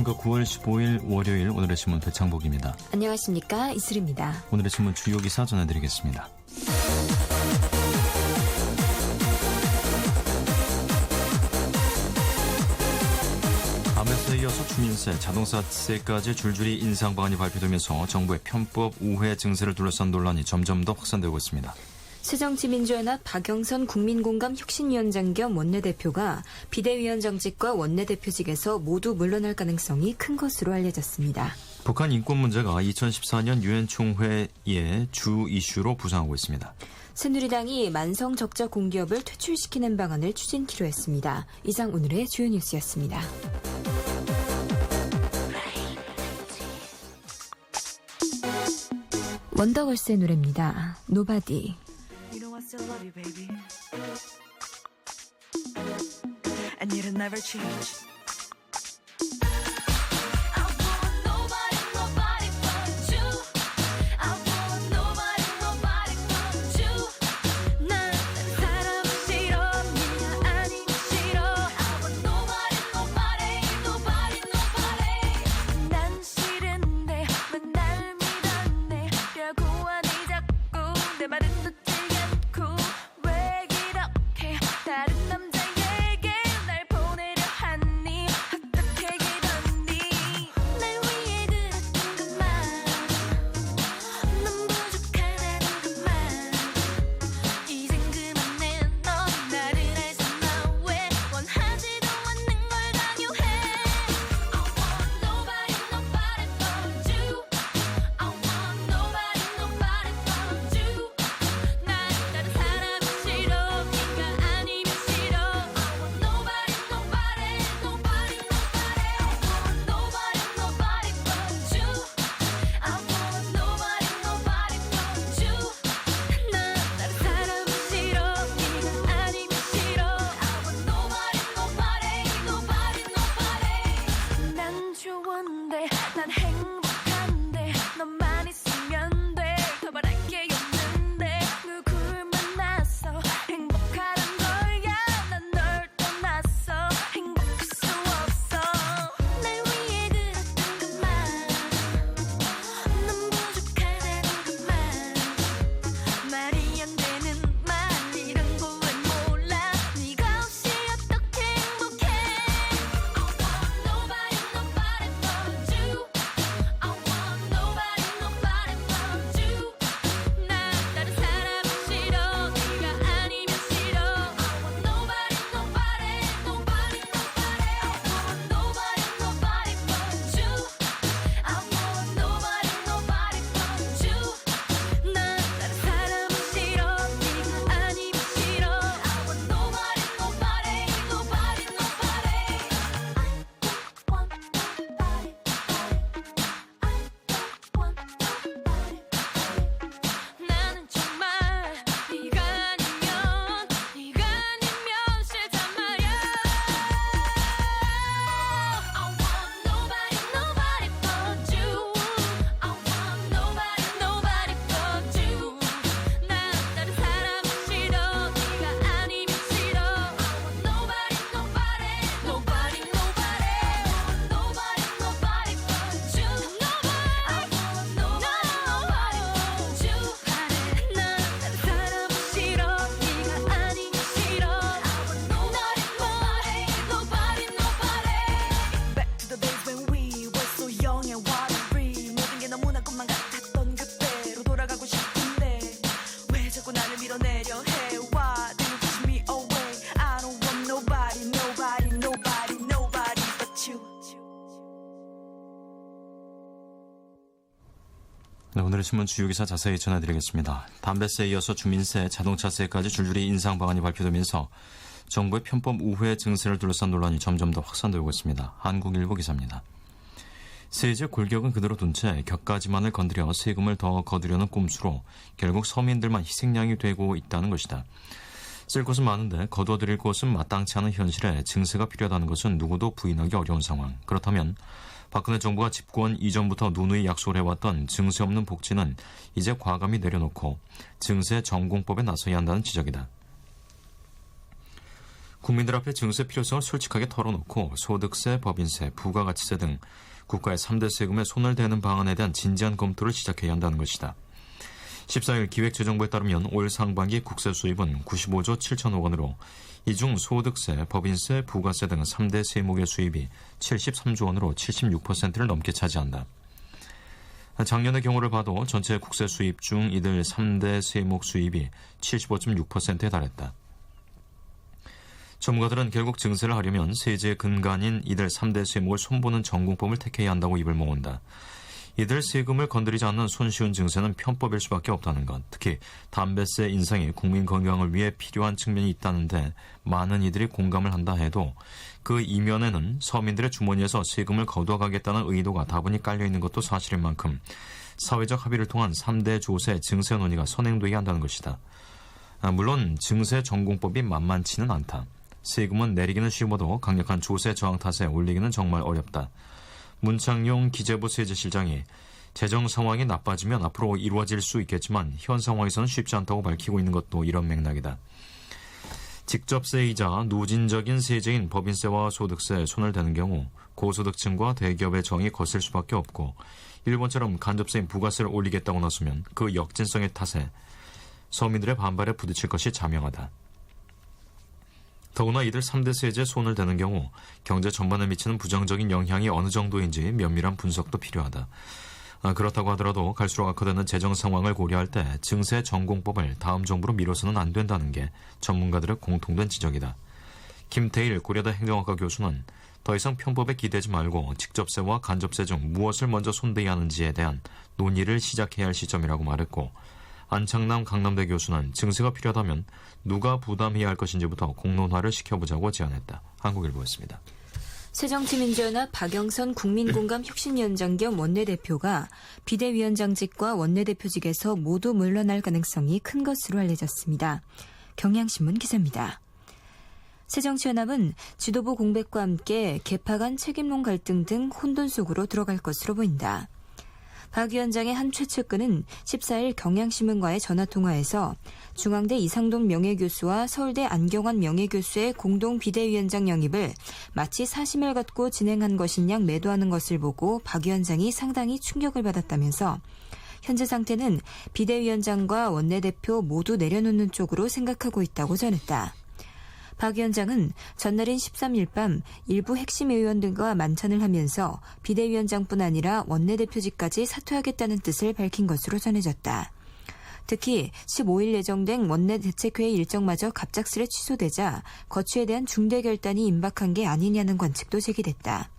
안녕하십니까. 9월 15일 월요일 오늘의 신문 배창복입니다. 안녕하십니까. 이슬입니다. 오늘의 신문 주요 기사 전해드리겠습니다. 감세에 이어서 주민세, 자동차세까지 줄줄이 인상 방안이 발표되면서 정부의 편법 우회 증세를 둘러싼 논란이 점점 더 확산되고 있습니다. 새정치민주연합 박영선 국민공감 혁신위원장 겸 원내대표가 비대위원장직과 원내대표직에서 모두 물러날 가능성이 큰 것으로 알려졌습니다. 북한 인권 문제가 2014년 유엔 총회의 주 이슈로 부상하고 있습니다. 새누리당이 만성 적자 공기업을 퇴출시키는 방안을 추진키로 했습니다. 이상 오늘의 주요 뉴스였습니다. 원더걸스의 노래입니다. Nobody. You know I still love you, baby. And you'll never change. I want nobody, nobody but you. I want nobody, nobody but you. 난 다른 사람 싫어, 네가 아니면 싫어. I want nobody, nobody, nobody, nobody. 난 싫은데 왜 날 믿었네? 려고 하니 자꾸 내 말은 듣지 않고 왜 이렇게 다른 남자에게 날 보내려 하니 어떻게 이러니 날 위해 들었던 것만 넌 부족하다는 것만 이젠 그만해 넌 나를 알잖아 왜 원하지도 않는 걸 강요해 I want nobody nobody but you I want nobody nobody but you 난 다른 사람이 싫어 네가 아니면 싫어 I want nobody nobody nobody nobody I want nobody nobody but you I want nobody nobody but you 난 다른 사람이 싫어 네가 아니면 싫어 I want nobody nobody nobody nobody 난 좋은데 난 행복한데 너만 있으면 돼 더 바랄 게 없는데 누굴 만나서 행복하란 거야 난 널 떠났어 행복할 수 없어 날 위해 들었던 것만 넌 부족하다는 것만 말이 안 되는 말 이런 거 왜 몰라 네가 없이 어떻게 행복해 I want nobody nobody but you I want nobody nobody but you 난 다른 사람이 싫어 네가 아니면 싫어 I want nobody nobody nobody nobody I want nobody nobody but you I want nobody nobody but you 난 다른 사람이 싫어 네가 아니면 싫어 I want nobody nobody nobody nobody I don't want nobody 나는 정말 네가 아니면 싫단 말이야 I want nobody nobody but you I want nobody nobody but you 난 다른 사람이 싫어 네가 아니면 싫어 I want nobody nobody nobody nobody I want nobody nobody but you I want nobody but you 난 다른 사람이 싫어 네가 아니면 싫어 I want nobody nobody nobody Back to the days when we were so young and wild and free 모든 게 너무나 꿈만 같았던 그때로 돌아가고 싶은데 왜 자꾸 나를 밀어내려 해 Why do you push me away I don't want nobody nobody nobody nobody but you 네, 오늘의 신문 주요 기사 자세히 전해드리겠습니다. 담배세에 이어서 주민세, 자동차세까지 줄줄이 인상 방안이 발표되면서 정부의 편법 우회 증세를 둘러싼 논란이 점점 더 확산되고 있습니다. 한국일보 기사입니다. 세제 골격은 그대로 둔 채 격가지만을 건드려 세금을 더 거두려는 꼼수로 결국 서민들만 희생양이 되고 있다는 것이다. 쓸 곳은 많은데 거둬들일 곳은 마땅치 않은 현실에 증세가 필요하다는 것은 누구도 부인하기 어려운 상황. 그렇다면 박근혜 정부가 집권 이전부터 누누이 약속을 해왔던 증세 없는 복지는 이제 과감히 내려놓고 증세 전공법에 나서야 한다는 지적이다. 국민들 앞에 증세 필요성을 솔직하게 털어놓고 소득세, 법인세, 부가가치세 등 국가의 3대 세금에 손을 대는 방안에 대한 진지한 검토를 시작해야 한다는 것이다. 14일 기획재정부에 따르면 올 상반기 국세 수입은 95조 7천억 원으로 이 중 소득세, 법인세, 부가세 등 3대 세목의 수입이 73조 원으로 76%를 넘게 차지한다. 작년의 경우를 봐도 전체 국세 수입 중 이들 3대 세목 수입이 75.6%에 달했다. 전문가들은 결국 증세를 하려면 세제의 근간인 이들 3대 세목을 손보는 전공법을 택해야 한다고 입을 모은다. 이들 세금을 건드리지 않는 손쉬운 증세는 편법일 수밖에 없다는 것. 특히 담배세 인상이 국민 건강을 위해 필요한 측면이 있다는데 많은 이들이 공감을 한다 해도 그 이면에는 서민들의 주머니에서 세금을 거둬가겠다는 의도가 다분히 깔려있는 것도 사실인 만큼 사회적 합의를 통한 3대 조세 증세 논의가 선행되어야 한다는 것이다. 물론 증세 전공법이 만만치는 않다. 세금은 내리기는 쉬워도 강력한 조세 저항 탓에 올리기는 정말 어렵다. 문창용 기재부 세제실장이 재정 상황이 나빠지면 앞으로 이루어질 수 있겠지만 현 상황에서는 쉽지 않다고 밝히고 있는 것도 이런 맥락이다. 직접세이자 누진적인 세제인 법인세와 소득세에 손을 대는 경우 고소득층과 대기업의 저항이 거셀 수밖에 없고 일본처럼 간접세인 부가세를 올리겠다고 나서면 그 역진성의 탓에 서민들의 반발에 부딪힐 것이 자명하다. 더구나 이들 3대 세제에 손을 대는 경우 경제 전반에 미치는 부정적인 영향이 어느 정도인지 면밀한 분석도 필요하다. 그렇다고 하더라도 갈수록 악화되는 재정 상황을 고려할 때 증세 전공법을 다음 정부로 미뤄서는 안 된다는 게 전문가들의 공통된 지적이다. 김태일 고려대 행정학과 교수는 더 이상 편법에 기대지 말고 직접세와 간접세 중 무엇을 먼저 손대야 하는지에 대한 논의를 시작해야 할 시점이라고 말했고, 안창남 강남대 교수는 증세가 필요하다면 누가 부담해야 할 것인지부터 공론화를 시켜보자고 제안했다. 한국일보였습니다. 새정치민주연합 박영선 국민공감혁신위원장 겸 원내대표가 비대위원장직과 원내대표직에서 모두 물러날 가능성이 큰 것으로 알려졌습니다. 경향신문 기사입니다. 새정치연합은 지도부 공백과 함께 계파 간 책임론 갈등 등 혼돈 속으로 들어갈 것으로 보인다. 박 위원장의 한 최측근은 14일 경향신문과의 전화통화에서 중앙대 이상돈 명예교수와 서울대 안경환 명예교수의 공동 비대위원장 영입을 마치 사심을 갖고 진행한 것인 양 매도하는 것을 보고 박 위원장이 상당히 충격을 받았다면서 현재 상태는 비대위원장과 원내대표 모두 내려놓는 쪽으로 생각하고 있다고 전했다. 박 위원장은 전날인 13일 밤 일부 핵심 의원 등과 만찬을 하면서 비대위원장뿐 아니라 원내대표직까지 사퇴하겠다는 뜻을 밝힌 것으로 전해졌다. 특히 15일 예정된 원내대책회의 일정마저 갑작스레 취소되자 거취에 대한 중대 결단이 임박한 게 아니냐는 관측도 제기됐다.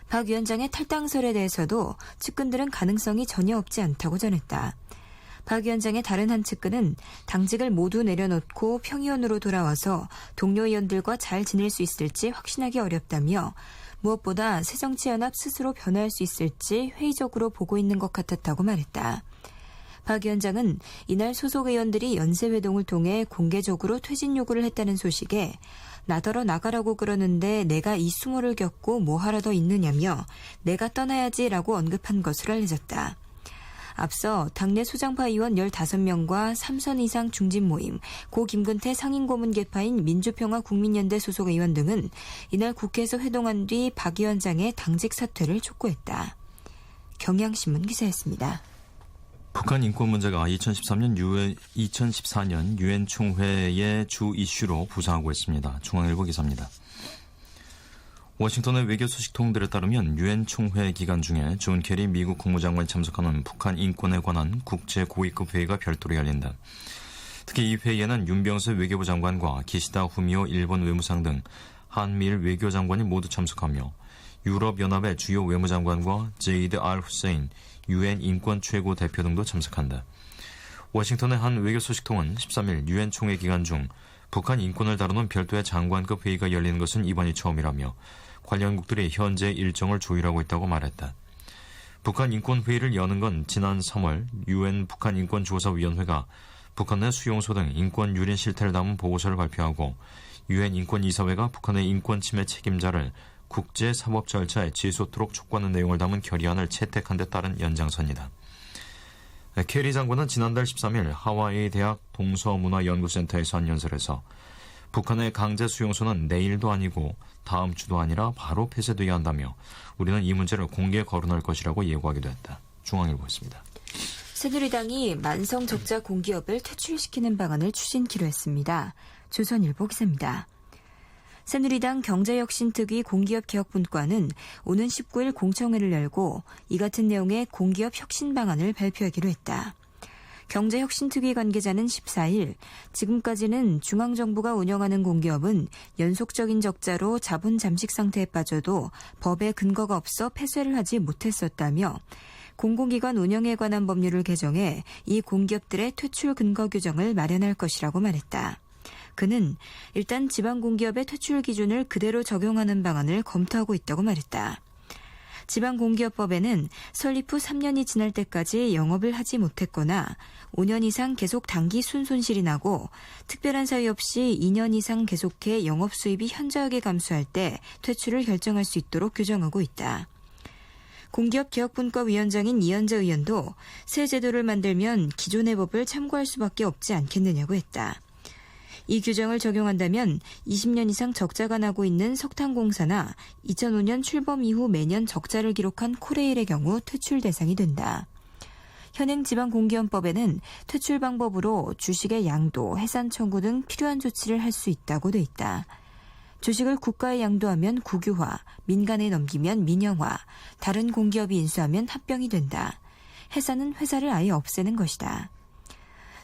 박 위원장의 탈당설에 대해서도 측근들은 가능성이 전혀 없지 않다고 전했다. 박 위원장의 다른 한 측근은 당직을 모두 내려놓고 평의원으로 돌아와서 동료 의원들과 잘 지낼 수 있을지 확신하기 어렵다며 무엇보다 새정치연합 스스로 변화할 수 있을지 회의적으로 보고 있는 것 같았다고 말했다. 박 위원장은 이날 소속 의원들이 연쇄회동을 통해 공개적으로 퇴진 요구를 했다는 소식에 나더러 나가라고 그러는데 내가 이 수모를 겪고 뭐 하러 더 있느냐며 내가 떠나야지라고 언급한 것으로 알려졌다. 앞서 당내 소장파 의원 15명과 3선 이상 중진 모임, 고 김근태 상임고문 계파인 민주평화국민연대 소속 의원 등은 이날 국회에서 회동한 뒤 박 위원장의 당직 사퇴를 촉구했다. 경향신문 기사였습니다. 북한 인권 문제가 2014년 유엔 총회의 주 이슈로 부상하고 있습니다. 중앙일보 기사입니다. 워싱턴의 외교 소식통들에 따르면 유엔 총회 기간 중에 존 케리 미국 국무장관이 참석하는 북한 인권에 관한 국제 고위급 회의가 별도로 열린다. 특히 이 회의에는 윤병세 외교부 장관과 기시다 후미오 일본 외무상 등 한미일 외교장관이 모두 참석하며 유럽연합의 주요 외무장관과 제이드 알 후세인 유엔 인권 최고 대표 등도 참석한다. 워싱턴의 한 외교 소식통은 13일 유엔 총회 기간 중 북한 인권을 다루는 별도의 장관급 회의가 열리는 것은 이번이 처음이라며 관련국들이 현재 일정을 조율하고 있다고 말했다. 북한 인권회의를 여는 건 지난 3월 유엔 북한인권조사위원회가 북한 내 수용소 등 인권 유린 실태를 담은 보고서를 발표하고 유엔 인권이사회가 북한의 인권 침해 책임자를 국제사법 절차에 제소토록 촉구하는 내용을 담은 결의안을 채택한 데 따른 연장선이다. 케리 장관은 지난달 13일 하와이 대학 동서문화연구센터에서 한 연설에서 북한의 강제 수용소는 내일도 아니고 다음 주도 아니라 바로 폐쇄돼야 한다며 우리는 이 문제를 공개에 거론할 것이라고 예고하기도 했다. 중앙일보였습니다. 새누리당이 만성 적자 공기업을 퇴출시키는 방안을 추진키로 했습니다. 조선일보 기사입니다. 새누리당 경제혁신특위 공기업개혁분과는 오는 19일 공청회를 열고 이 같은 내용의 공기업 혁신 방안을 발표하기로 했다. 경제혁신특위 관계자는 14일 지금까지는 중앙정부가 운영하는 공기업은 연속적인 적자로 자본 잠식 상태에 빠져도 법에 근거가 없어 폐쇄를 하지 못했었다며 공공기관 운영에 관한 법률을 개정해 이 공기업들의 퇴출 근거 규정을 마련할 것이라고 말했다. 그는 일단 지방공기업의 퇴출 기준을 그대로 적용하는 방안을 검토하고 있다고 말했다. 지방공기업법에는 설립 후 3년이 지날 때까지 영업을 하지 못했거나 5년 이상 계속 단기 순손실이 나고 특별한 사유 없이 2년 이상 계속해 영업 수입이 현저하게 감소할 때 퇴출을 결정할 수 있도록 규정하고 있다. 공기업개혁분과위원장인 이현재 의원도 새 제도를 만들면 기존의 법을 참고할 수밖에 없지 않겠느냐고 했다. 이 규정을 적용한다면 20년 이상 적자가 나고 있는 석탄공사나 2005년 출범 이후 매년 적자를 기록한 코레일의 경우 퇴출 대상이 된다. 현행 지방공기업법에는 퇴출 방법으로 주식의 양도, 해산 청구 등 필요한 조치를 할 수 있다고 돼 있다. 주식을 국가에 양도하면 국유화, 민간에 넘기면 민영화, 다른 공기업이 인수하면 합병이 된다. 해산은 회사를 아예 없애는 것이다.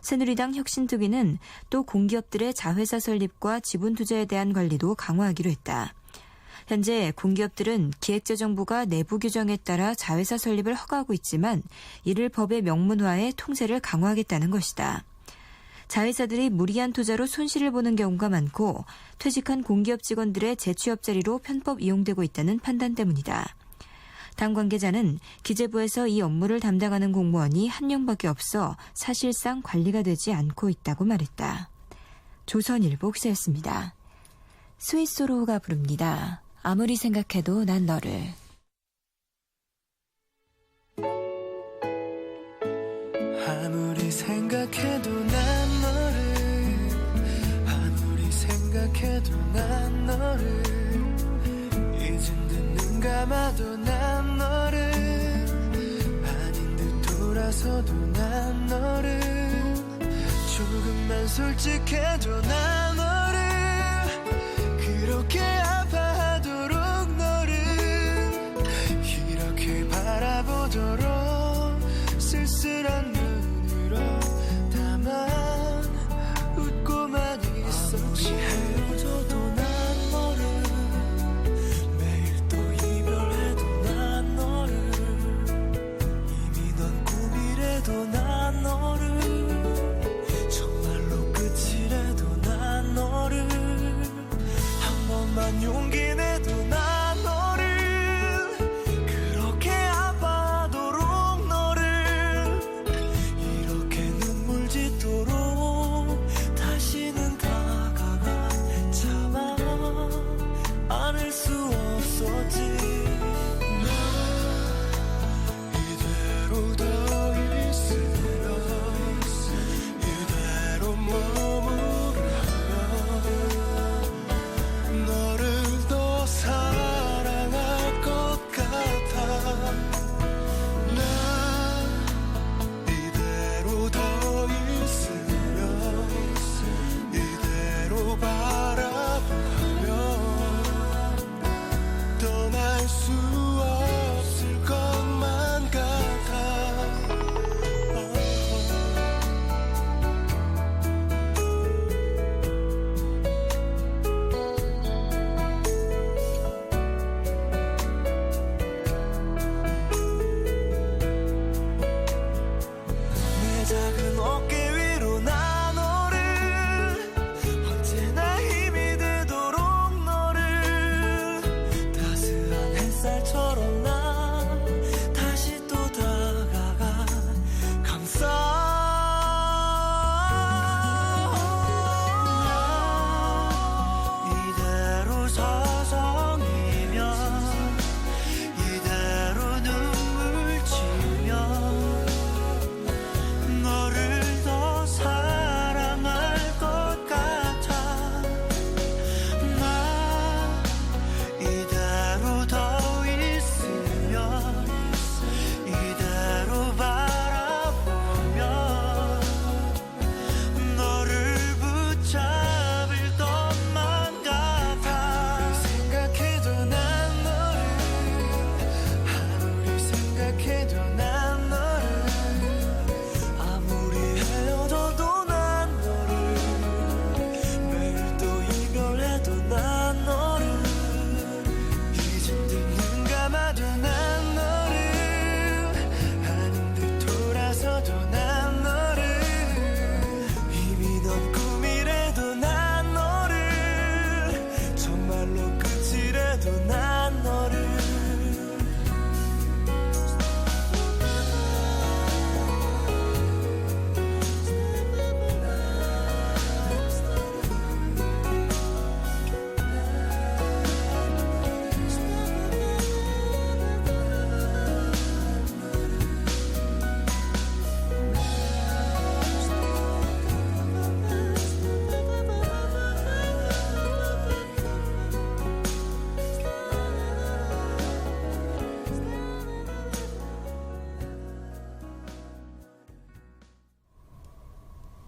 새누리당 혁신특위는 또 공기업들의 자회사 설립과 지분 투자에 대한 관리도 강화하기로 했다. 현재 공기업들은 기획재정부가 내부 규정에 따라 자회사 설립을 허가하고 있지만 이를 법의 명문화해 통제를 강화하겠다는 것이다. 자회사들이 무리한 투자로 손실을 보는 경우가 많고 퇴직한 공기업 직원들의 재취업 자리로 편법 이용되고 있다는 판단 때문이다. 당 관계자는 기재부에서 이 업무를 담당하는 공무원이 한 명밖에 없어 사실상 관리가 되지 않고 있다고 말했다. 조선일보 기사였습니다. 스위스로가 부릅니다. 아무리 생각해도 난 너를. 아무리 생각해도 난 너를 아무리 생각해도 난 너를 잊은 듯 눈 감아도 난 너를 아닌 듯 돌아서도 난 너를 조금만 솔직해줘 난 너를 그렇게 아파하도록 너를 이렇게 바라보도록 쓸쓸한 눈으로 다만 웃고만 있었지 헤어져도 난 너를 매일 또 이별해도 난 너를 이미 넌 꿈이래도 난 너를 정말로 끝이래도 난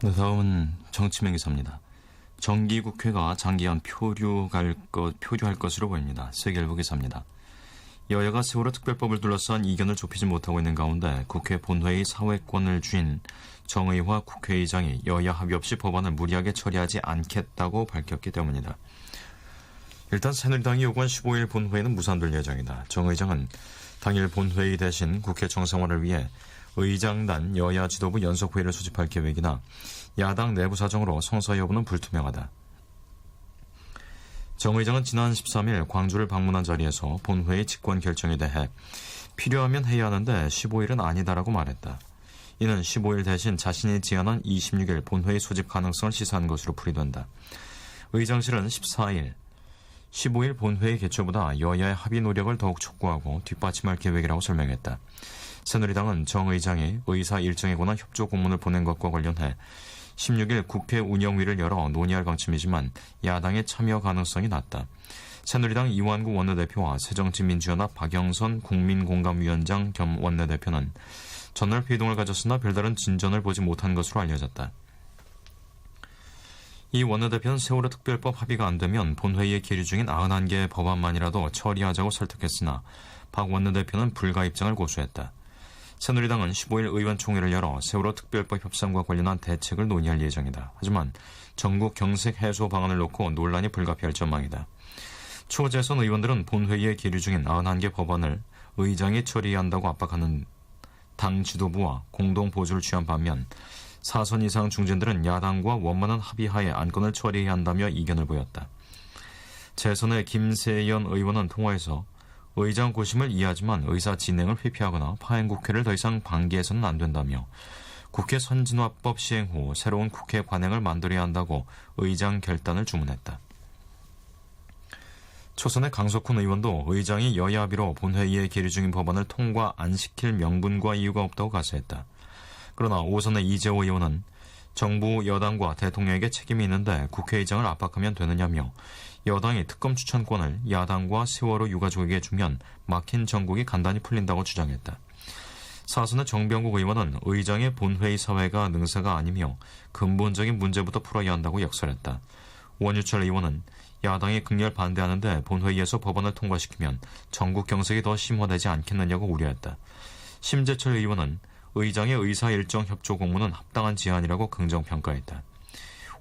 네, 다음은 정치명 기사입니다. 정기국회가 장기간 표류할 것으로 보입니다. 세계일보 기사입니다. 여야가 세월호 특별법을 둘러싼 이견을 좁히지 못하고 있는 가운데 국회 본회의 사회권을 쥔 정의화 국회의장이 여야 합의 없이 법안을 무리하게 처리하지 않겠다고 밝혔기 때문이다. 일단 새누리당이 요구한 15일 본회의는 무산될 예정이다. 정 의장은 당일 본회의 대신 국회 정상화를 위해 의장단 여야 지도부 연석회의를 소집할 계획이나 야당 내부 사정으로 성사 여부는 불투명하다. 정 의장은 지난 13일 광주를 방문한 자리에서 본회의 직권 결정에 대해 필요하면 해야 하는데 15일은 아니다라고 말했다. 이는 15일 대신 자신이 제안한 26일 본회의 소집 가능성을 시사한 것으로 풀이된다. 의장실은 14일 15일 본회의 개최보다 여야의 합의 노력을 더욱 촉구하고 뒷받침할 계획이라고 설명했다. 새누리당은 정 의장이 의사 일정에 관한 협조 공문을 보낸 것과 관련해 16일 국회 운영위를 열어 논의할 방침이지만 야당의 참여 가능성이 낮다. 새누리당 이완구 원내대표와 새정치민주연합 박영선 국민공감위원장 겸 원내대표는 전날 회동을 가졌으나 별다른 진전을 보지 못한 것으로 알려졌다. 이 원내대표는 세월호 특별법 합의가 안 되면 본회의에 계류 중인 91개의 법안만이라도 처리하자고 설득했으나 박 원내대표는 불가 입장을 고수했다. 새누리당은 15일 의원총회를 열어 세월호 특별법 협상과 관련한 대책을 논의할 예정이다. 하지만 전국 경색 해소 방안을 놓고 논란이 불가피할 전망이다. 초재선 의원들은 본회의에 계류 중인 91개 법안을 의장이 처리해야 한다고 압박하는 당 지도부와 공동 보조를 취한 반면 사선 이상 중진들은 야당과 원만한 합의하에 안건을 처리해야 한다며 이견을 보였다. 재선의 김세연 의원은 통화에서 의장 고심을 이해하지만 의사 진행을 회피하거나 파행국회를 더 이상 방기해서는 안 된다며 국회 선진화법 시행 후 새로운 국회 관행을 만들어야 한다고 의장 결단을 주문했다. 초선의 강석훈 의원도 의장이 여야 합의로 본회의에 계류 중인 법안을 통과 안 시킬 명분과 이유가 없다고 가세했다. 그러나 오선의 이재호 의원은 정부 여당과 대통령에게 책임이 있는데 국회의장을 압박하면 되느냐며 여당이 특검 추천권을 야당과 세월호 유가족에게 주면 막힌 정국이 간단히 풀린다고 주장했다. 사선의 정병국 의원은 의장의 본회의 사회가 능사가 아니며 근본적인 문제부터 풀어야 한다고 역설했다. 원유철 의원은 야당이 극렬 반대하는데 본회의에서 법안을 통과시키면 전국 경색이 더 심화되지 않겠느냐고 우려했다. 심재철 의원은 의장의 의사일정 협조 공문은 합당한 제안이라고 긍정평가했다.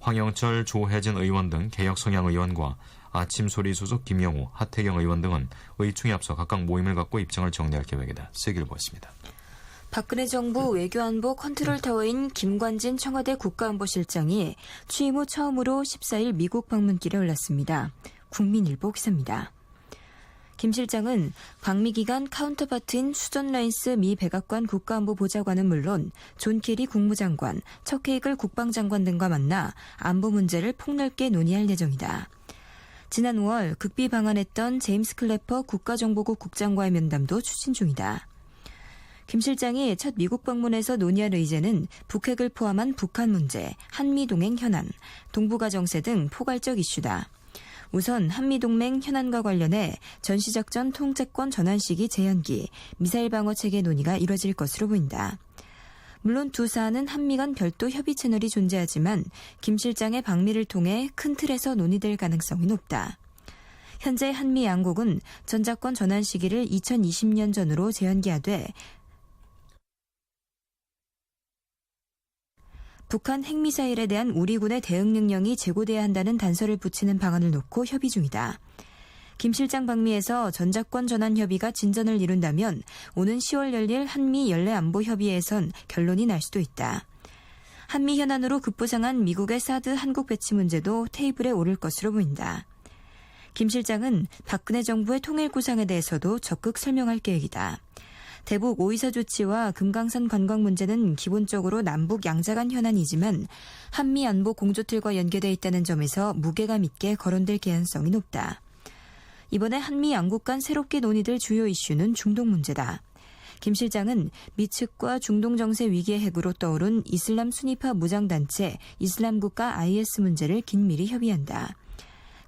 황영철, 조혜진 의원 등 개혁성향 의원과 아침소리 소속 김영우, 하태경 의원 등은 의총에 앞서 각각 모임을 갖고 입장을 정리할 계획이다. 세길보였습니다. 박근혜 정부 외교안보 컨트롤타워인 김관진 청와대 국가안보실장이 취임 후 처음으로 14일 미국 방문길에 올랐습니다. 국민일보 기사입니다. 김 실장은 방미 기간 카운터파트인 수전 라인스 미 백악관 국가안보보좌관은 물론 존 케리 국무장관, 척 헤이글 국방장관 등과 만나 안보 문제를 폭넓게 논의할 예정이다. 지난 5월 극비 방한했던 제임스 클래퍼 국가정보국 국장과의 면담도 추진 중이다. 김 실장이 첫 미국 방문에서 논의할 의제는 북핵을 포함한 북한 문제, 한미동행 현안, 동북아 정세 등 포괄적 이슈다. 우선 한미동맹 현안과 관련해 전시작전 통제권 전환 시기 제한기, 미사일 방어 체계 논의가 이뤄질 것으로 보인다. 물론 두 사안은 한미 간 별도 협의 채널이 존재하지만 김 실장의 방미를 통해 큰 틀에서 논의될 가능성이 높다. 현재 한미 양국은 전작권 전환 시기를 2020년 전으로 제한기하되 북한 핵미사일에 대한 우리 군의 대응 능력이 제고돼야 한다는 단서를 붙이는 방안을 놓고 협의 중이다. 김 실장 방미에서 전작권 전환 협의가 진전을 이룬다면 오는 10월 열릴 한미 연례안보협의회에선 결론이 날 수도 있다. 한미 현안으로 급부상한 미국의 사드 한국 배치 문제도 테이블에 오를 것으로 보인다. 김 실장은 박근혜 정부의 통일 구상에 대해서도 적극 설명할 계획이다. 대북 오이사 조치와 금강산 관광 문제는 기본적으로 남북 양자 간 현안이지만 한미 안보 공조틀과 연계되어 있다는 점에서 무게감 있게 거론될 개연성이 높다. 이번에 한미 양국 간 새롭게 논의될 주요 이슈는 중동 문제다. 김 실장은 미 측과 중동 정세 위기의 핵으로 떠오른 이슬람 순위파 무장단체 이슬람국가 IS 문제를 긴밀히 협의한다.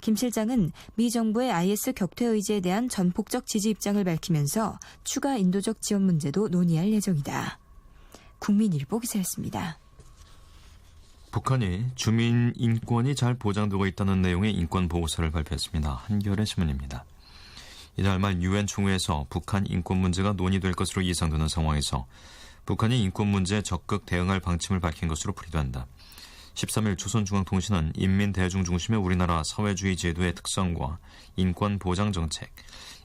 김 실장은 미 정부의 IS 격퇴 의지에 대한 전폭적 지지 입장을 밝히면서 추가 인도적 지원 문제도 논의할 예정이다. 국민일보 기사였습니다. 북한이 주민 인권이 잘 보장되고 있다는 내용의 인권 보고서를 발표했습니다. 한겨레 신문입니다. 이달 말 유엔 총회에서 북한 인권 문제가 논의될 것으로 예상되는 상황에서 북한이 인권 문제에 적극 대응할 방침을 밝힌 것으로 풀이된다. 13일 조선중앙통신은 인민대중 중심의 우리나라 사회주의 제도의 특성과 인권 보장 정책,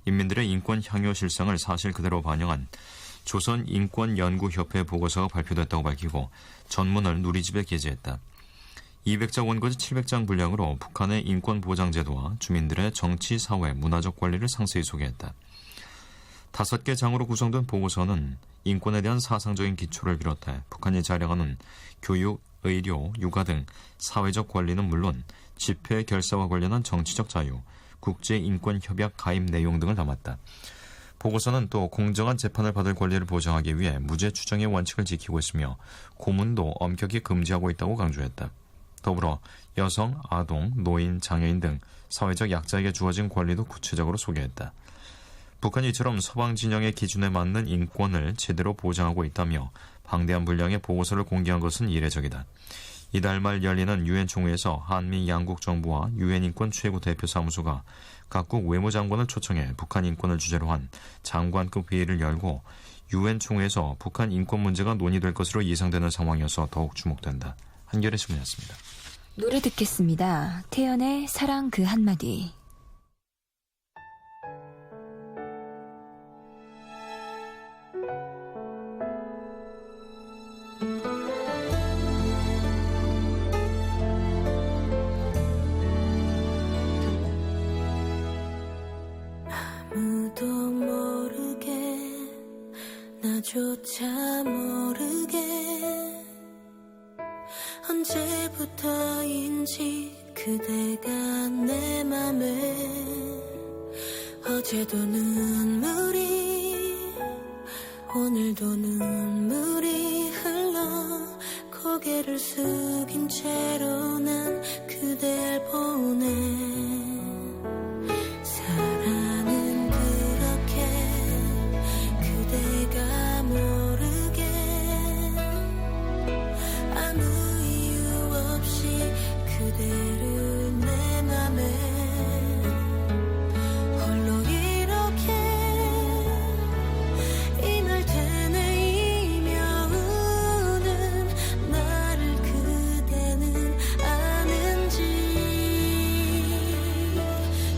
인민들의 인권 향유 실상을 사실 그대로 반영한 조선인권연구협회 보고서가 발표됐다고 밝히고 전문을 누리집에 게재했다. 200자 원고지 700장 분량으로 북한의 인권 보장 제도와 주민들의 정치, 사회, 문화적 권리를 상세히 소개했다. 5개 장으로 구성된 보고서는 인권에 대한 사상적인 기초를 비롯해 북한이 자랑하는 교육, 의료, 육아 등 사회적 권리는 물론 집회, 결사와 관련한 정치적 자유, 국제인권협약 가입 내용 등을 담았다. 보고서는 또 공정한 재판을 받을 권리를 보장하기 위해 무죄 추정의 원칙을 지키고 있으며 고문도 엄격히 금지하고 있다고 강조했다. 더불어 여성, 아동, 노인, 장애인 등 사회적 약자에게 주어진 권리도 구체적으로 소개했다. 북한이 이처럼 서방 진영의 기준에 맞는 인권을 제대로 보장하고 있다며 방대한 분량의 보고서를 공개한 것은 이례적이다. 이달 말 열리는 유엔 총회에서 한미 양국 정부와 유엔 인권 최고 대표 사무소가 각국 외무장관을 초청해 북한 인권을 주제로 한 장관급 회의를 열고 유엔 총회에서 북한 인권 문제가 논의될 것으로 예상되는 상황이어서 더욱 주목된다. 한겨레 신문이었습니다. 노래 듣겠습니다. 태연의 사랑 그 한마디. 아무도 모르게 나조차 모르게 언제부터인지 그대가 내 맘에 어제도 눈물이 오늘도 눈물이 흘러 고개를 숙인 채로 난 그댈 보내 사랑은 그렇게 그대가 모르게 아무 이유 없이 그대를 내 맘에 홀로 이렇게 임할 테네이며 우는 나를 그대는 아는지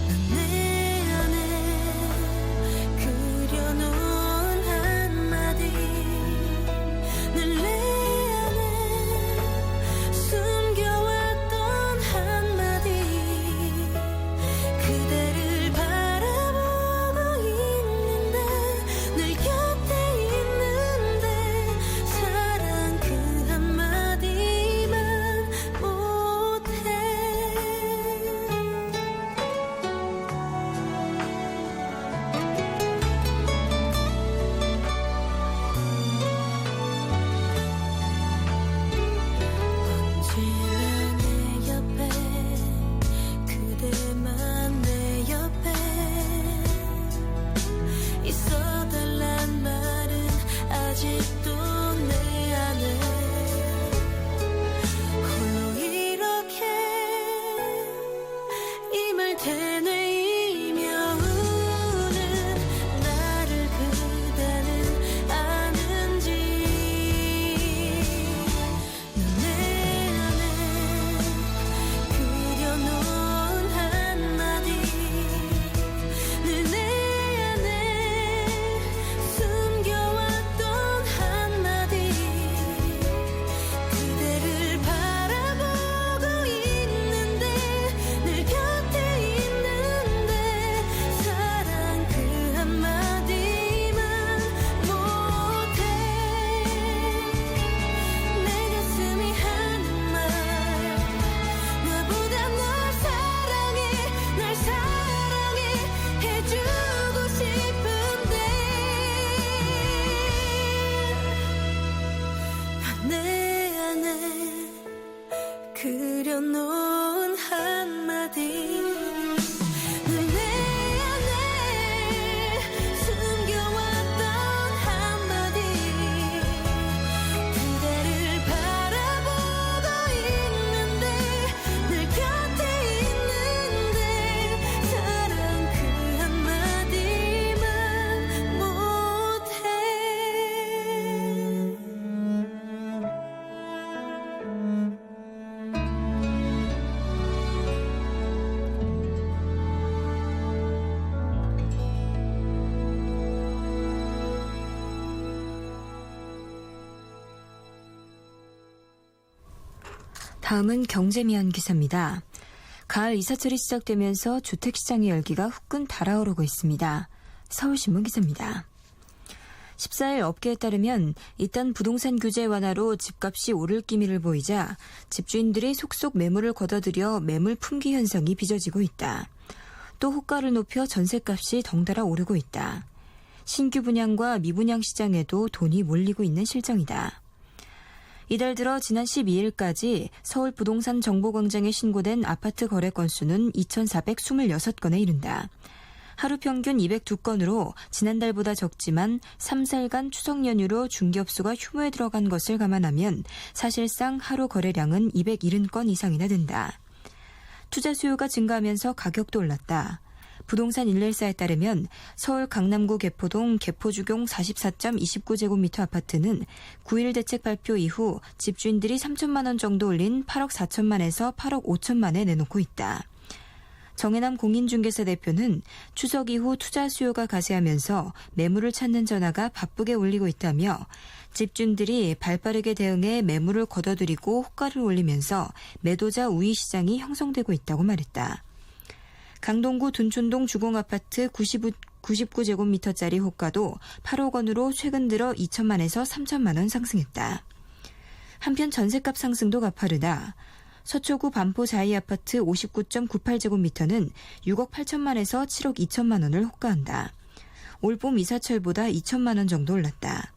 난 내 안에 그려놓은 한마디 늘 내 안에 숨겨왔던 한마디 그대를 바라보고 있는데 늘 곁에 있는데 사랑 그 한마디만 못해 언제나 내 옆에 그대만 내 옆에 있어달란 말은 아직도 내 안에 홀로 이렇게 임할 테네이며 우는 나를 그대는 아는지 내 안에 그려놓은 한마디 늘 내 안에 숨겨왔던 한마디 그대를 바라보고 있는데 늘 곁에 있는데 사랑 그 한마디만 못해 내 가슴이 하는 말 나보다 널 사랑해 해주고 싶은데 난 내 안에 그려놓은 한마디 늘 내 안에 숨겨왔던 한마디 그대를 바라보고 다음은 경제미안 기사입니다. 가을 이사철이 시작되면서 주택시장의 열기가 후끈 달아오르고 있습니다. 서울신문 기사입니다. 14일 업계에 따르면 일단 부동산 규제 완화로 집값이 오를 기미를 보이자 집주인들이 속속 매물을 걷어들여 매물 품귀 현상이 빚어지고 있다. 또 호가를 높여 전셋값이 덩달아 오르고 있다. 신규 분양과 미분양 시장에도 돈이 몰리고 있는 실정이다. 이달 들어 지난 12일까지 서울 부동산 정보광장에 신고된 아파트 거래 건수는 2,426건에 이른다. 하루 평균 202건으로 지난달보다 적지만 3, 4일간 추석 연휴로 중개업소가 휴무에 들어간 것을 감안하면 사실상 하루 거래량은 270건 이상이나 된다. 투자 수요가 증가하면서 가격도 올랐다. 부동산 114에 따르면 서울 강남구 개포동 개포주공 44.29제곱미터 아파트는 9일 대책 발표 이후 집주인들이 3천만 원 정도 올린 8억 4천만에서 8억 5천만에 내놓고 있다. 정해남 공인중개사 대표는 추석 이후 투자 수요가 가세하면서 매물을 찾는 전화가 바쁘게 올리고 있다며 집주인들이 발빠르게 대응해 매물을 걷어들이고 호가를 올리면서 매도자 우위 시장이 형성되고 있다고 말했다. 강동구 둔촌동 주공아파트 99제곱미터짜리 호가도 8억 원으로 최근 들어 2천만에서 3천만 원 상승했다. 한편 전셋값 상승도 가파르다. 서초구 반포 자이아파트 59.98제곱미터는 6억 8천만에서 7억 2천만 원을 호가한다. 올봄 이사철보다 2천만 원 정도 올랐다.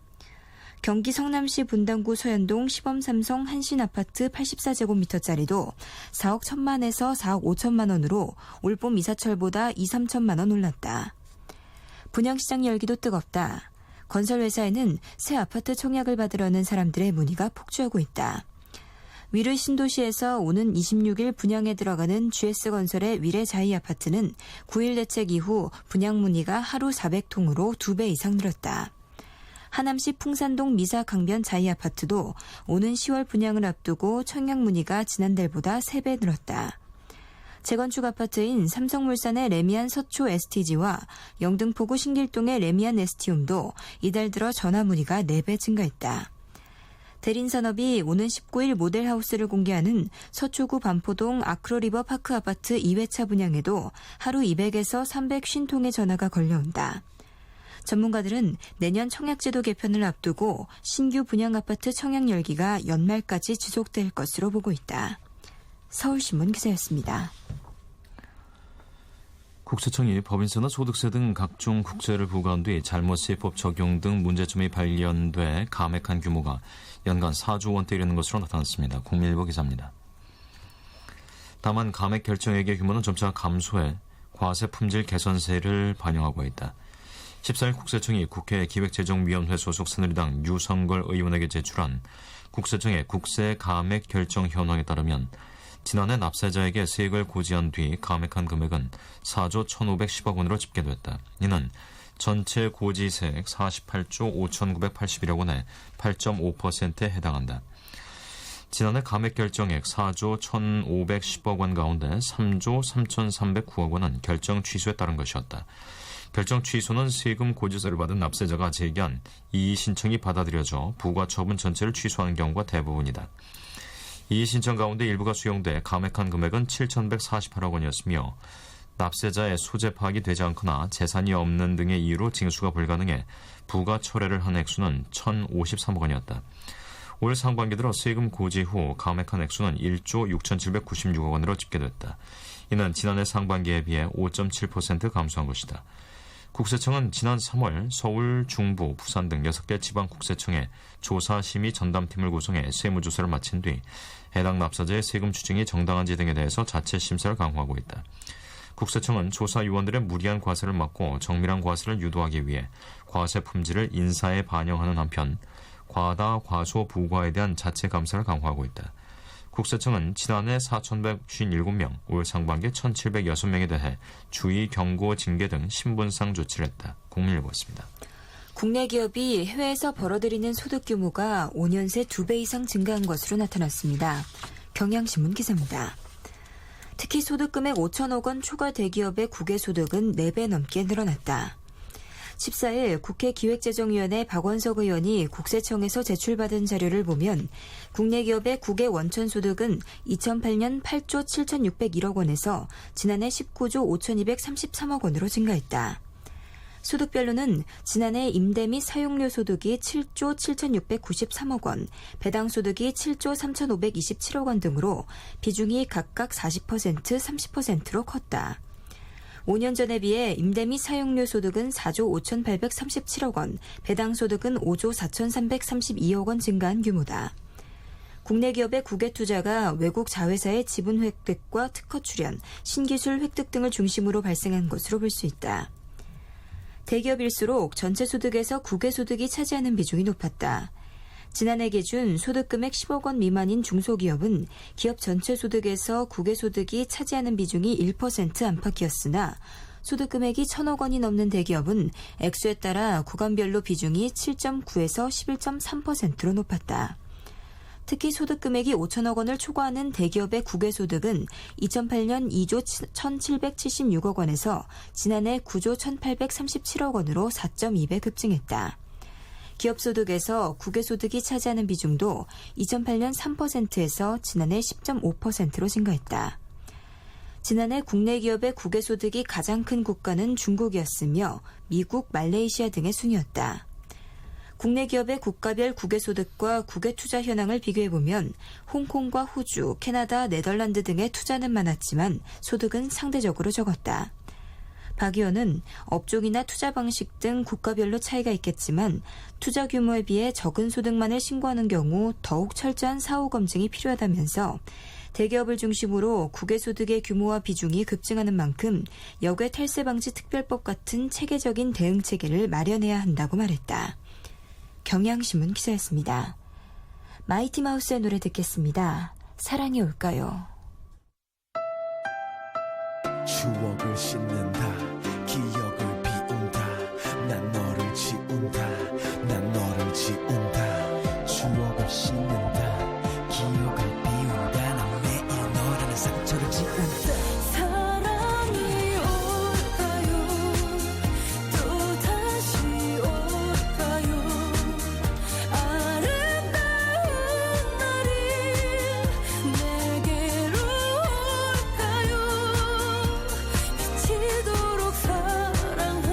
경기 성남시 분당구 서현동 시범삼성 한신아파트 84제곱미터짜리도 4억 1천만에서 4억 5천만 원으로 올봄 이사철보다 2, 3천만 원 올랐다. 분양시장 열기도 뜨겁다. 건설회사에는 새 아파트 청약을 받으려는 사람들의 문의가 폭주하고 있다. 위례 신도시에서 오는 26일 분양에 들어가는 GS건설의 위례 자이 아파트는 9일 대책 이후 분양 문의가 하루 400통으로 2배 이상 늘었다. 하남시 풍산동 미사 강변 자이 아파트도 오는 10월 분양을 앞두고 청약 문의가 지난달보다 3배 늘었다. 재건축 아파트인 삼성물산의 레미안 서초 STG와 영등포구 신길동의 레미안 ST홈도 이달 들어 전화 문의가 4배 증가했다. 대린산업이 오는 19일 모델하우스를 공개하는 서초구 반포동 아크로리버 파크 아파트 2회차 분양에도 하루 200에서 350통의 전화가 걸려온다. 전문가들은 내년 청약제도 개편을 앞두고 신규 분양 아파트 청약 열기가 연말까지 지속될 것으로 보고 있다. 서울신문 기사였습니다. 국세청이 법인세나 소득세 등 각종 국세를 부과한 뒤 잘못세법 적용 등 문제점이 발견돼 감액한 규모가 연간 4조 원대에 이르는 것으로 나타났습니다. 국민일보 기사입니다. 다만 감액 결정액의 규모는 점차 감소해 과세 품질 개선세를 반영하고 있다. 14일 국세청이 국회 기획재정위원회 소속 새누리당 유성걸 의원에게 제출한 국세청의 국세 감액 결정 현황에 따르면 지난해 납세자에게 세액을 고지한 뒤 감액한 금액은 4조 1,510억 원으로 집계됐다. 이는 전체 고지세액 48조 5,981억 원의 8.5%에 해당한다. 지난해 감액 결정액 4조 1,510억 원 가운데 3조 3,309억 원은 결정 취소에 따른 것이었다. 결정 취소는 세금 고지서를 받은 납세자가 제기한 이의 신청이 받아들여져 부과 처분 전체를 취소하는 경우가 대부분이다. 이의 신청 가운데 일부가 수용돼 감액한 금액은 7,148억 원이었으며 납세자의 소재 파악이 되지 않거나 재산이 없는 등의 이유로 징수가 불가능해 부가 철회를 한 액수는 1,053억 원이었다. 올 상반기 들어 세금 고지 후 감액한 액수는 1조 6,796억 원으로 집계됐다. 이는 지난해 상반기에 비해 5.7% 감소한 것이다. 국세청은 지난 3월 서울, 중부, 부산 등 6개 지방국세청에 조사심의 전담팀을 구성해 세무조사를 마친 뒤 해당 납세자의 세금 추징이 정당한지 등에 대해서 자체 심사를 강화하고 있다. 국세청은 조사위원들의 무리한 과세를 막고 정밀한 과세를 유도하기 위해 과세 품질을 인사에 반영하는 한편 과다, 과소, 부과에 대한 자체 감사를 강화하고 있다. 국세청은 지난해 4,157명, 올 상반기 1,706명에 대해 주의, 경고, 징계 등 신분상 조치를 했다. 국민일보였습니다. 국내 기업이 해외에서 벌어들이는 소득 규모가 5년 새 2배 이상 증가한 것으로 나타났습니다. 경향신문 기사입니다. 특히 소득금액 5천억 원 초과 대기업의 국외 소득은 4배 넘게 늘어났다. 14일 국회 기획재정위원회 박원석 의원이 국세청에서 제출받은 자료를 보면 국내 기업의 국외 원천 소득은 2008년 8조 7,601억 원에서 지난해 19조 5,233억 원으로 증가했다. 소득별로는 지난해 임대 및 사용료 소득이 7조 7,693억 원, 배당 소득이 7조 3,527억 원 등으로 비중이 각각 40%, 30%로 컸다. 5년 전에 비해 임대 및 사용료 소득은 4조 5,837억 원, 배당 소득은 5조 4,332억 원 증가한 규모다. 국내 기업의 국외 투자가 외국 자회사의 지분 획득과 특허 출연, 신기술 획득 등을 중심으로 발생한 것으로 볼 수 있다. 대기업일수록 전체 소득에서 국외 소득이 차지하는 비중이 높았다. 지난해 기준 소득금액 10억 원 미만인 중소기업은 기업 전체 소득에서 국외 소득이 차지하는 비중이 1% 안팎이었으나 소득금액이 1,000억 원이 넘는 대기업은 액수에 따라 구간별로 비중이 7.9에서 11.3%로 높았다. 특히 소득금액이 5천억 원을 초과하는 대기업의 국외 소득은 2008년 2조 1,776억 원에서 지난해 9조 1,837억 원으로 4.2배 급증했다. 기업 소득에서 국외 소득이 차지하는 비중도 2008년 3%에서 지난해 10.5%로 증가했다. 지난해 국내 기업의 국외 소득이 가장 큰 국가는 중국이었으며 미국, 말레이시아 등의 순이었다. 국내 기업의 국가별 국외 소득과 국외 투자 현황을 비교해보면 홍콩과 호주, 캐나다, 네덜란드 등의 투자는 많았지만 소득은 상대적으로 적었다. 박 의원은 업종이나 투자 방식 등 국가별로 차이가 있겠지만 투자 규모에 비해 적은 소득만을 신고하는 경우 더욱 철저한 사후 검증이 필요하다면서 대기업을 중심으로 국외 소득의 규모와 비중이 급증하는 만큼 역외 탈세 방지 특별법 같은 체계적인 대응 체계를 마련해야 한다고 말했다. 경향신문 기자였습니다. 마이티마우스의 노래 듣겠습니다. 사랑이 올까요? 추억을 씻는다 기억을 비운다 난 너를 지운다 난 너를 지운다 추억을 씻는다 기억을 비운다 난 매일 너라는 상처를 지운다 사랑이 올까요 또 다시 올까요 아름다운 날이 내게로 올까요 미치도록 사랑한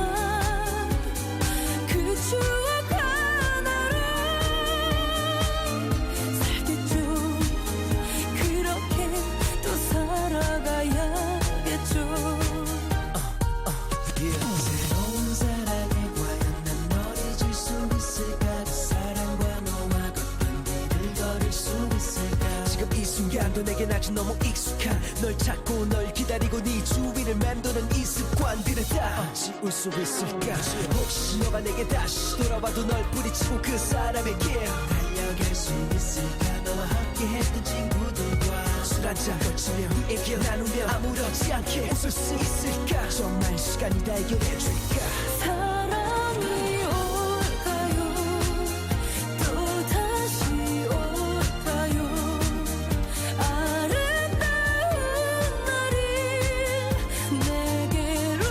그 추억 하나로 살겠죠 그렇게 또 살아가야겠죠 새로운 사랑에 과연 난 너를 줄 수 있을까 그 사랑과 너와 같은 길을 걸을 수 있을까 지금 이 순간도 내겐 아직 너무 익숙한 널 찾고 널 기다리고 네 주위를 맴도는 이 습관들을 다 지울 수 있을까 혹시 너가 내게 다시 돌아와도 널 뿌리치고 그 사람에게 달려갈 수 있을까 너와 함께 했던 친구들과 술 한잔 걸치며 이 얘기 나누며 아무렇지 않게 웃을 수 있을까 정말 시간이 다 해결해줄까 사랑이 올까요 또 다시 올까요 아름다운 날이 내게로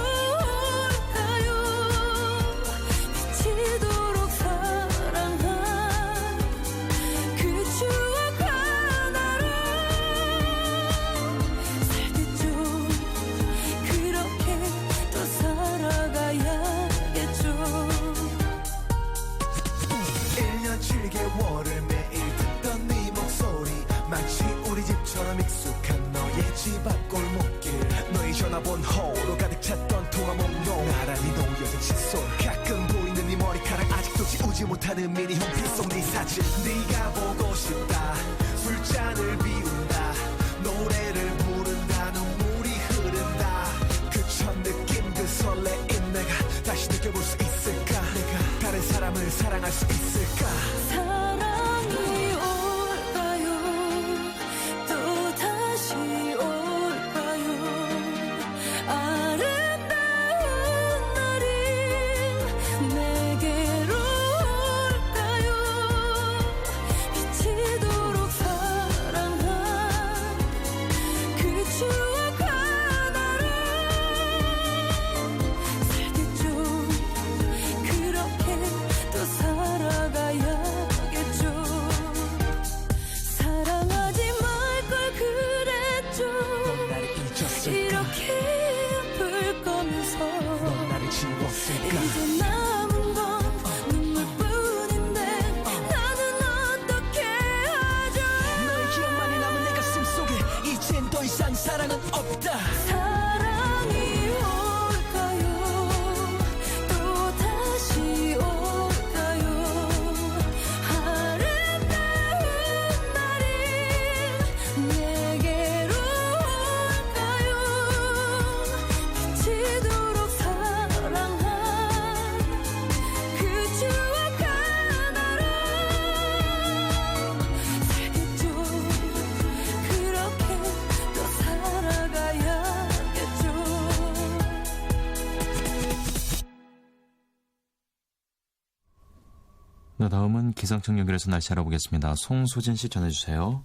올까요 미치도록 사랑한 그 추억 하나로 살겠죠 그렇게 또 살아가야겠죠 1년 7개월을 매일 듣던 네 목소리 마치 우리 집처럼 익숙한 너의 집 앞 골목길 너의 전화번호로 가득 찼던 통화 목록 나란히 놓여진 칫솔 가끔 보이는 네 머리카락 아직도 지우지 못하는 미니 홈피 속네 사진 네가 보고 싶다 술잔을 비운다 노래를 부른다 눈물이 흐른다 그 첫 느낌 그 설레임 내가 다시 느껴볼 수 있을까 내가 다른 사람을 사랑할 수 있을까 사랑이 올까요 또 다시 올까요 아름다운 날이 내게로 올까요 미치도록 사랑한 그 추억 하나로 살겠죠 네, 다음은 기상청 연결해서 날씨 알아보겠습니다. 송소진 씨 전해주세요.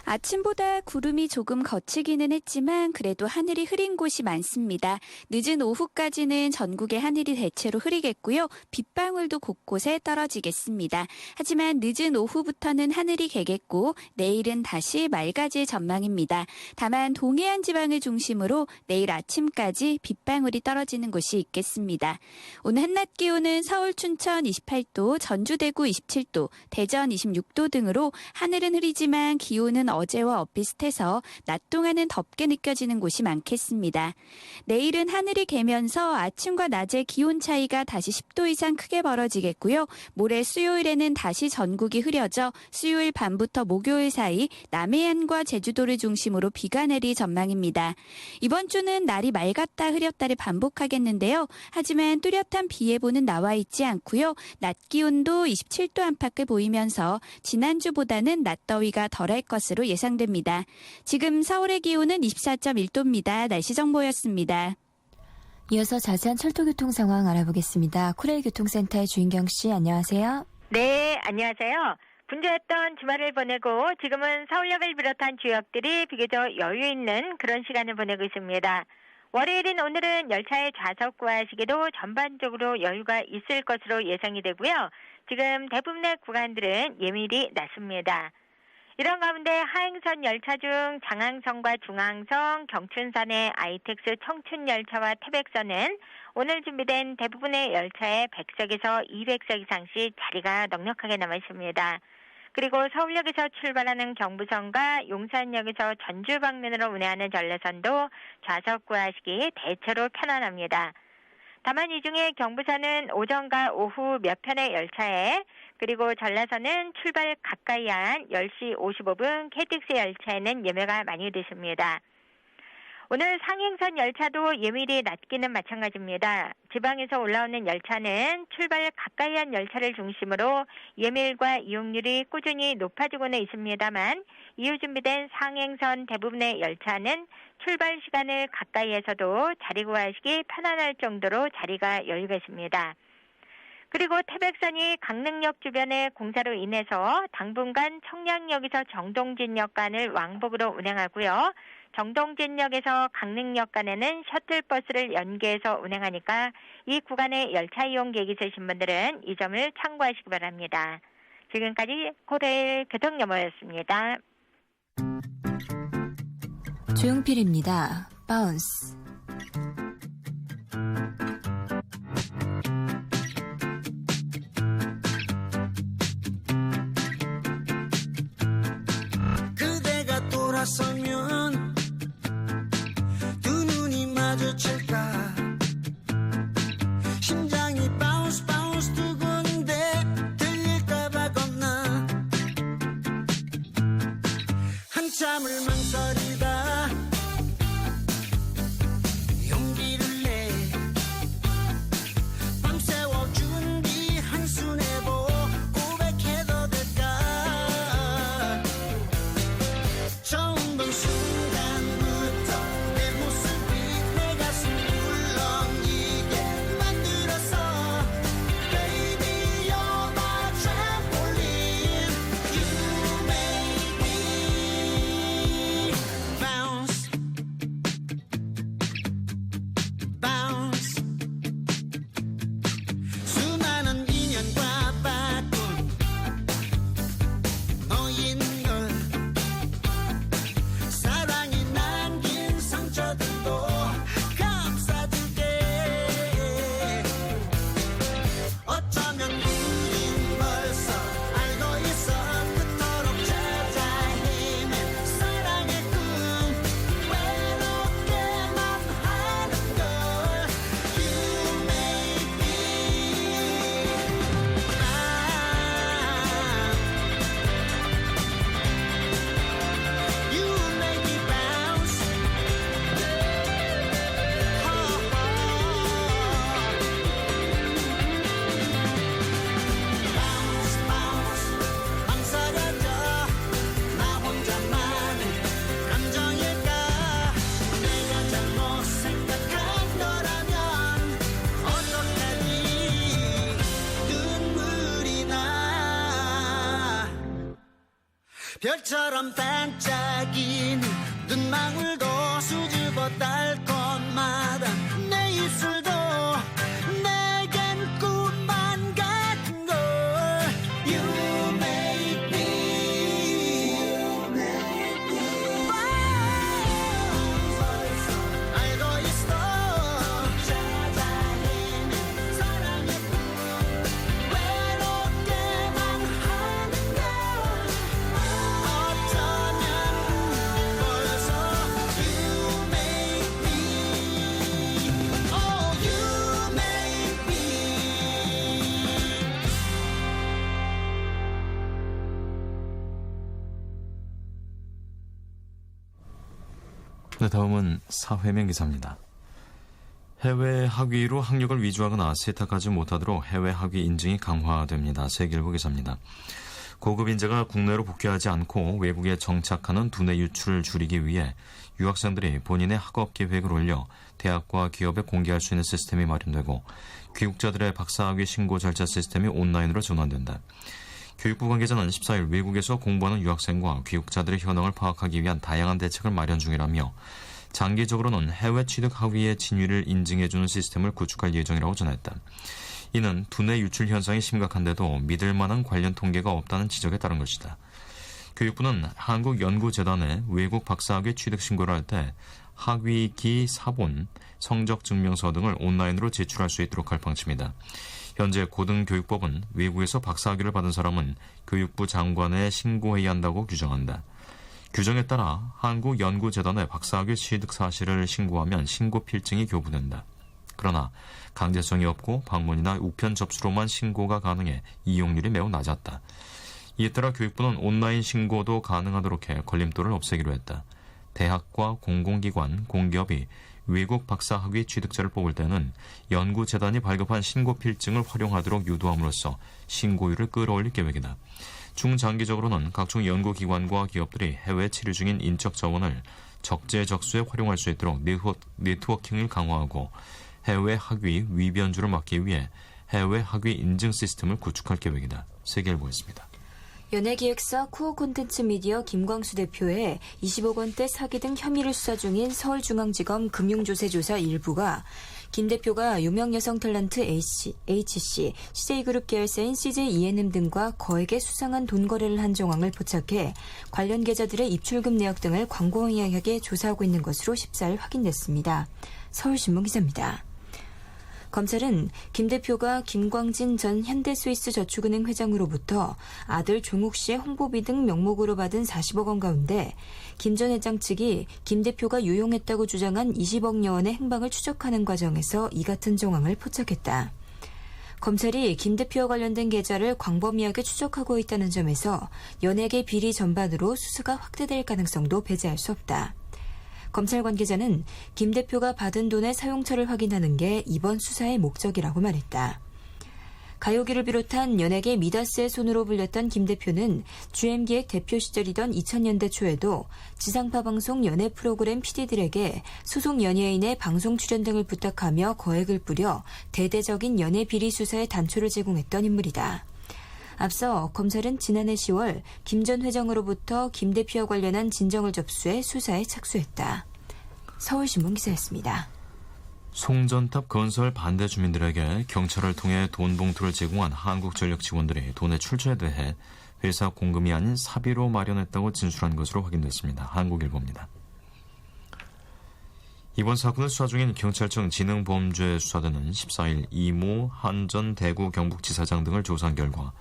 아침보다 구름이 조금 걷히기는 했지만 그래도 하늘이 흐린 곳이 많습니다. 늦은 오후까지는 전국의 하늘이 대체로 흐리겠고요. 빗방울도 곳곳에 떨어지겠습니다. 하지만 늦은 오후부터는 하늘이 개겠고 내일은 다시 맑아질 전망입니다. 다만 동해안 지방을 중심으로 내일 아침까지 빗방울이 떨어지는 곳이 있겠습니다. 오늘 한낮 기온은 서울, 춘천 28도, 전주, 대구 27도, 대전 26도 등으로 하늘은 흐리지만 기온은 어제와 엇비슷해서 낮 동안은 덥게 느껴지는 곳이 많겠습니다. 내일은 하늘이 개면서 아침과 낮의 기온 차이가 다시 10도 이상 크게 벌어지겠고요. 모레 수요일에는 다시 전국이 흐려져 수요일 밤부터 목요일 사이 남해안과 제주도를 중심으로 비가 내릴 전망입니다. 이번 주는 날이 맑았다 흐렸다를 반복하겠는데요. 하지만 뚜렷한 비 예보는 나와 있지 않고요. 낮 기온도 27도 안팎을 보이면서 지난주보다는 낮더위가 덜할 것으로 예상됩니다. 지금 서울의 기온은 24.1도입니다. 날씨 정보였습니다. 이어서 자세한 철도교통 상황 알아보겠습니다. 코레일 교통센터의 주인경 씨, 안녕하세요. 네, 안녕하세요. 분주했던 주말을 보내고 지금은 서울역을 비롯한 지역들이 비교적 여유 있는 그런 시간을 보내고 있습니다. 월요일인 오늘은 열차의 좌석 구하시기도 전반적으로 여유가 있을 것으로 예상이 되고요. 지금 대부분의 구간들은 예밀이 낮습니다. 이런 가운데 하행선 열차 중 장항선과 중항선, 경춘선의 ITX 청춘열차와 태백선은 오늘 준비된 대부분의 열차에 100석에서 200석 이상씩 자리가 넉넉하게 남아 있습니다. 그리고 서울역에서 출발하는 경부선과 용산역에서 전주 방면으로 운행하는 전래선도 좌석 구하시기 대체로 편안합니다. 다만 이 중에 경부선은 오전과 오후 몇 편의 열차에 그리고 전라선은 출발 가까이 한 10시 55분 KTX 열차에는 예매가 많이 되십니다. 오늘 상행선 열차도 예밀이 낮기는 마찬가지입니다. 지방에서 올라오는 열차는 출발 가까이 한 열차를 중심으로 예밀과 이용률이 꾸준히 높아지고는 있습니다만 이후 준비된 상행선 대부분의 열차는 출발 시간을 가까이에서도 자리 구하시기 편안할 정도로 자리가 여유가 있습니다. 그리고 태백선이 강릉역 주변의 공사로 인해서 당분간 청량역에서 정동진역 간을 왕복으로 운행하고요. 정동진역에서 강릉역 간에는 셔틀버스를 연계해서 운행하니까 이 구간의 열차 이용 계획 있으신 분들은 이 점을 참고하시기 바랍니다. 지금까지 코레일 교통정보였습니다. 조용필입니다. 바운스. 그대가 돌아서면 두 눈이 마주칠까 심장이 바운스 바운스 두근데 들릴까봐 겁나 한참을 망설이다 용기를 내 밤새워 준비 한수 내보 고백해도 될까 처음 본 순간부터 내 모습이 내 가슴 울렁이게 만들었어 Baby you're my trampoline You make me 별처럼 반짝이는 눈망울도 수줍어 달콤하다 내 입술도 내겐 꿈만 같은 걸 You make me 알고 있어 찾아내는 사랑의 꿈 외롭게만 하는 걸 어쩌면 벌써 You make me Oh you make me 네, 다음은 사회면 기사입니다. 해외 학위로 학력을 위조하거나 세탁하지 못하도록 해외 학위 인증이 강화됩니다. 세계일보 기사입니다. 고급 인재가 국내로 복귀하지 않고 외국에 정착하는 두뇌 유출을 줄이기 위해 유학생들이 본인의 학업 계획을 올려 대학과 기업에 공개할 수 있는 시스템이 마련되고 귀국자들의 박사학위 신고 절차 시스템이 온라인으로 전환된다. 교육부 관계자는 14일 외국에서 공부하는 유학생과 귀국자들의 현황을 파악하기 위한 다양한 대책을 마련 중이라며 장기적으로는 해외 취득 학위의 진위를 인증해주는 시스템을 구축할 예정이라고 전했다. 이는 두뇌 유출 현상이 심각한데도 믿을 만한 관련 통계가 없다는 지적에 따른 것이다. 교육부는 한국연구재단에 외국 박사학위 취득 신고를 할 때 학위기 사본, 성적증명서 등을 온라인으로 제출할 수 있도록 할 방침이다. 현재 고등교육법은 외국에서 박사학위를 받은 사람은 교육부 장관에 신고해야 한다고 규정한다. 규정에 따라 한국연구재단에 박사학위 취득 사실을 신고하면 신고 필증이 교부된다. 그러나 강제성이 없고 방문이나 우편 접수로만 신고가 가능해 이용률이 매우 낮았다. 이에 따라 교육부는 온라인 신고도 가능하도록 해 걸림돌을 없애기로 했다. 대학과 공공기관, 공기업이 외국 박사학위 취득자를 뽑을 때는 연구재단이 발급한 신고 필증을 활용하도록 유도함으로써 신고율을 끌어올릴 계획이다. 중장기적으로는 각종 연구기관과 기업들이 해외 체류 중인 인적 자원을 적재적소에 활용할 수 있도록 네트워킹을 강화하고 해외 학위 위변주를 막기 위해 해외 학위 인증 시스템을 구축할 계획이다. 세계일보였습니다. 연예기획사 코어 콘텐츠 미디어 김광수 대표의 20억 원대 사기 등 혐의를 수사 중인 서울중앙지검 금융조세조사 1부가 김 대표가 유명 여성 탤런트 HC, CJ그룹 계열사인 CJ E&M 등과 거액의 수상한 돈 거래를 한 정황을 포착해 관련 계좌들의 입출금 내역 등을 광범위하게 조사하고 있는 것으로 14일 확인됐습니다. 서울신문 기자입니다. 검찰은 김 대표가 김광진 전 현대스위스저축은행 회장으로부터 아들 종욱 씨의 홍보비 등 명목으로 받은 40억 원 가운데 김 전 회장 측이 김 대표가 유용했다고 주장한 20억여 원의 행방을 추적하는 과정에서 이 같은 정황을 포착했다. 검찰이 김 대표와 관련된 계좌를 광범위하게 추적하고 있다는 점에서 연예계 비리 전반으로 수사가 확대될 가능성도 배제할 수 없다. 검찰 관계자는 김 대표가 받은 돈의 사용처를 확인하는 게 이번 수사의 목적이라고 말했다. 가요계를 비롯한 연예계 미다스의 손으로 불렸던 김 대표는 GM기획 대표 시절이던 2000년대 초에도 지상파 방송 연예 프로그램 PD들에게 소속 연예인의 방송 출연 등을 부탁하며 거액을 뿌려 대대적인 연예 비리 수사에 단초를 제공했던 인물이다. 앞서 검찰은 지난해 10월 김 전 회장으로부터 김 대표와 관련한 진정을 접수해 수사에 착수했다. 서울신문 기사였습니다. 송전탑 건설 반대 주민들에게 경찰을 통해 돈 봉투를 제공한 한국전력 직원들이 돈의 출처에 대해 회사 공금이 아닌 사비로 마련했다고 진술한 것으로 확인됐습니다. 한국일보입니다. 이번 사건을 수사 중인 경찰청 지능범죄수사대는 14일 이모 한전 대구 경북지사장 등을 조사한 결과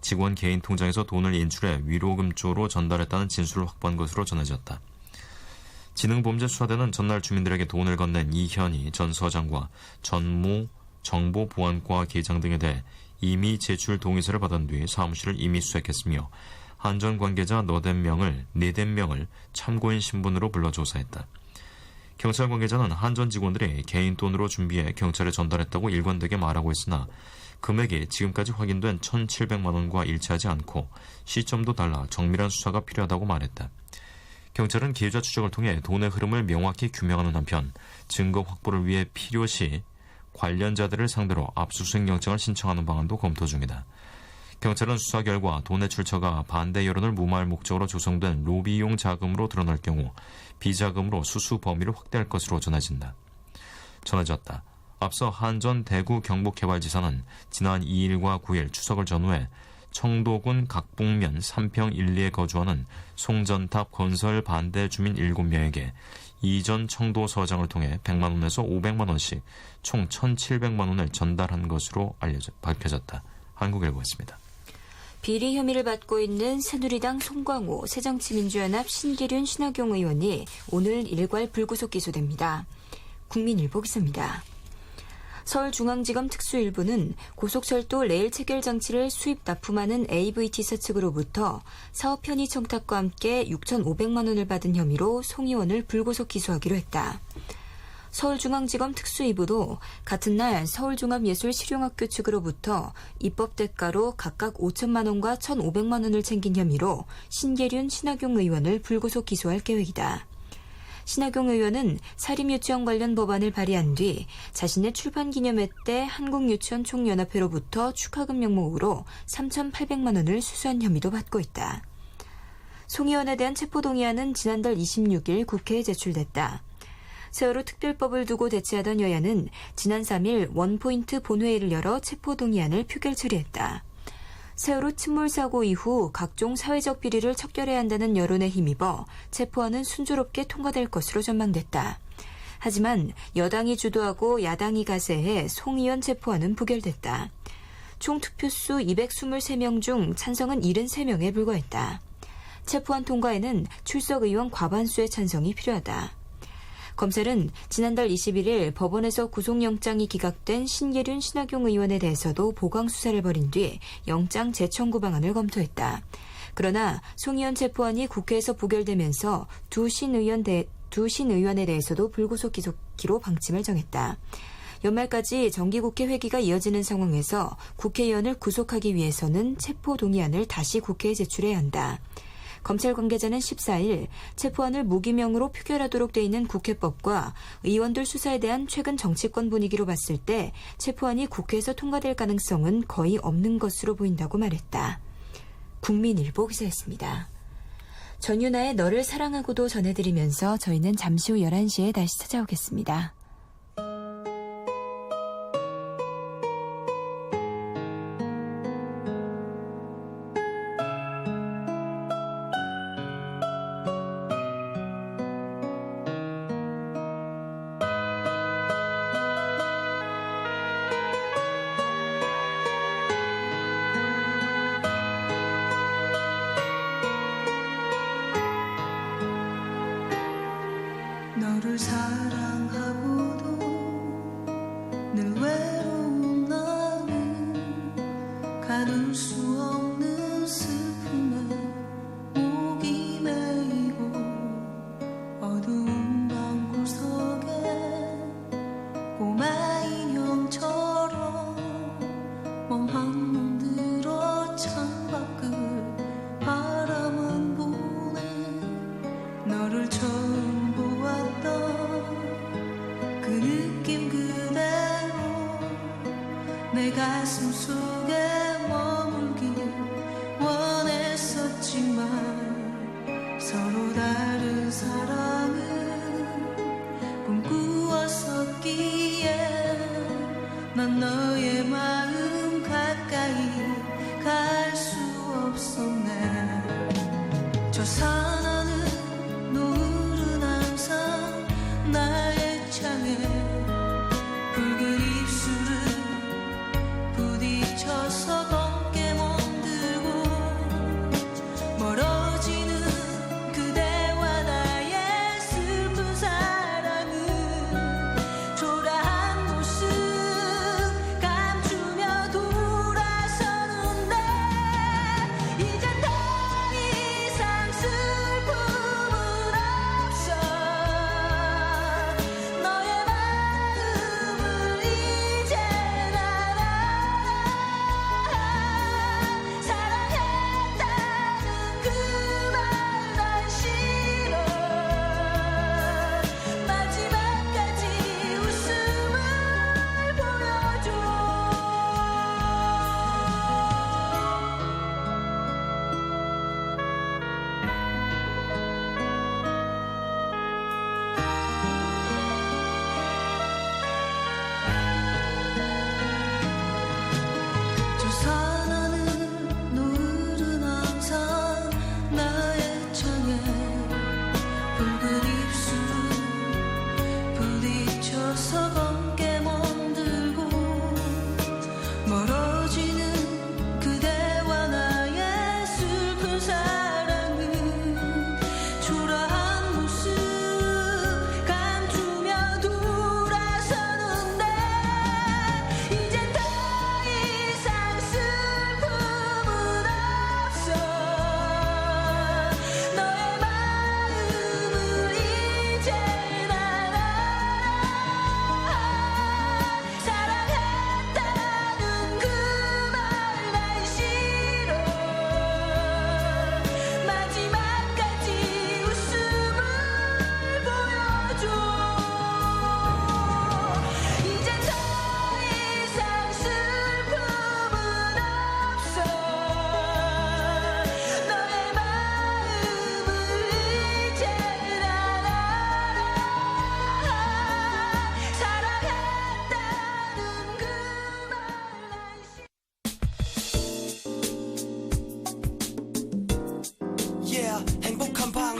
직원 개인 통장에서 돈을 인출해 위로금조로 전달했다는 진술을 확보한 것으로 전해졌다. 지능범죄수사대는 전날 주민들에게 돈을 건넨 이현희 전 서장과 전무 정보보안과 계장 등에 대해 이미 제출 동의서를 받은 뒤 사무실을 이미 수색했으며 한전 관계자 4명을 참고인 신분으로 불러 조사했다. 경찰 관계자는 한전 직원들이 개인 돈으로 준비해 경찰에 전달했다고 일관되게 말하고 있으나 금액이 지금까지 확인된 1,700만 원과 일치하지 않고 시점도 달라 정밀한 수사가 필요하다고 말했다. 경찰은 계좌 추적을 통해 돈의 흐름을 명확히 규명하는 한편 증거 확보를 위해 필요시 관련자들을 상대로 압수수색 영장을 신청하는 방안도 검토 중이다. 경찰은 수사 결과 돈의 출처가 반대 여론을 무마할 목적으로 조성된 로비용 자금으로 드러날 경우 비자금으로 수수 범위를 확대할 것으로 전해졌다. 앞서 한전 대구 경북개발지사는 지난 2일과 9일 추석을 전후해 청도군 각봉면 3평 1, 2에 거주하는 송전탑 건설 반대 주민 7명에게 이전 청도서장을 통해 100만 원에서 500만 원씩 총 1,700만 원을 전달한 것으로 밝혀졌다. 한국일보였습니다. 비리 혐의를 받고 있는 새누리당 송광호, 새정치민주연합 신기륜 신하경 의원이 오늘 일괄 불구속 기소됩니다. 국민일보 기사입니다. 서울중앙지검 특수일부는 고속철도 레일 체결 장치를 수입 납품하는 AVT사 측으로부터 사업 편의 청탁과 함께 6,500만 원을 받은 혐의로 송 의원을 불구속 기소하기로 했다. 서울중앙지검 특수이부도 같은 날 서울종합예술실용학교 측으로부터 입법 대가로 각각 5천만 원과 1,500만 원을 챙긴 혐의로 신계륜 신하경 의원을 불구속 기소할 계획이다. 신하경 의원은 사립유치원 관련 법안을 발의한 뒤 자신의 출판기념회 때 한국유치원 총연합회로부터 축하금 명목으로 3,800만 원을 수수한 혐의도 받고 있다. 송 의원에 대한 체포동의안은 지난달 26일 국회에 제출됐다. 세월호 특별법을 두고 대치하던 여야는 지난 3일 원포인트 본회의를 열어 체포동의안을 표결 처리했다. 세월호 침몰 사고 이후 각종 사회적 비리를 척결해야 한다는 여론에 힘입어 체포안은 순조롭게 통과될 것으로 전망됐다. 하지만 여당이 주도하고 야당이 가세해 송 의원 체포안은 부결됐다. 총 투표수 223명 중 찬성은 73명에 불과했다. 체포안 통과에는 출석 의원 과반수의 찬성이 필요하다. 검찰은 지난달 21일 법원에서 구속영장이 기각된 신계륜 신하경 의원에 대해서도 보강 수사를 벌인 뒤 영장 재청구 방안을 검토했다. 그러나 송 의원 체포안이 국회에서 부결되면서 두 신의원에 대해서도 불구속 기소키로 방침을 정했다. 연말까지 정기국회 회기가 이어지는 상황에서 국회의원을 구속하기 위해서는 체포동의안을 다시 국회에 제출해야 한다. 검찰 관계자는 14일 체포안을 무기명으로 표결하도록 돼 있는 국회법과 의원들 수사에 대한 최근 정치권 분위기로 봤을 때 체포안이 국회에서 통과될 가능성은 거의 없는 것으로 보인다고 말했다. 국민일보 기사였습니다. 전윤아의 너를 사랑하고도 전해드리면서 저희는 잠시 후 11시에 다시 찾아오겠습니다. 너를 사랑하고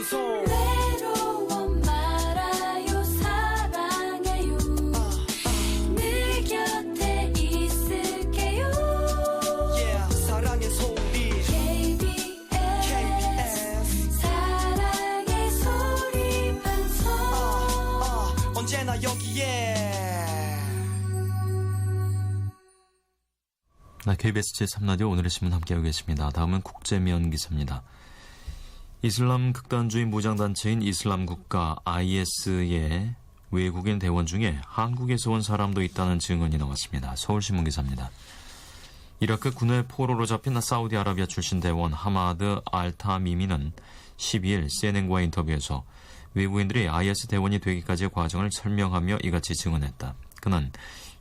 손 외로워 말아요 사랑해요 늘 곁에 있을게요 yeah, 사랑의 소리 KBS 사랑의 소리 방송 언제나 여기에 네, KBS 제3라디오 오늘의 신문 함께하고 계십니다. 다음은 국제면 기사입니다. 이슬람 극단주의 무장단체인 이슬람국가 IS의 외국인 대원 중에 한국에서 온 사람도 있다는 증언이 나왔습니다. 서울신문 기사입니다. 이라크 군의 포로로 잡힌 사우디아라비아 출신 대원 하마드 알타미미는 12일 CNN과의 인터뷰에서 외국인들이 IS 대원이 되기까지의 과정을 설명하며 이같이 증언했다. 그는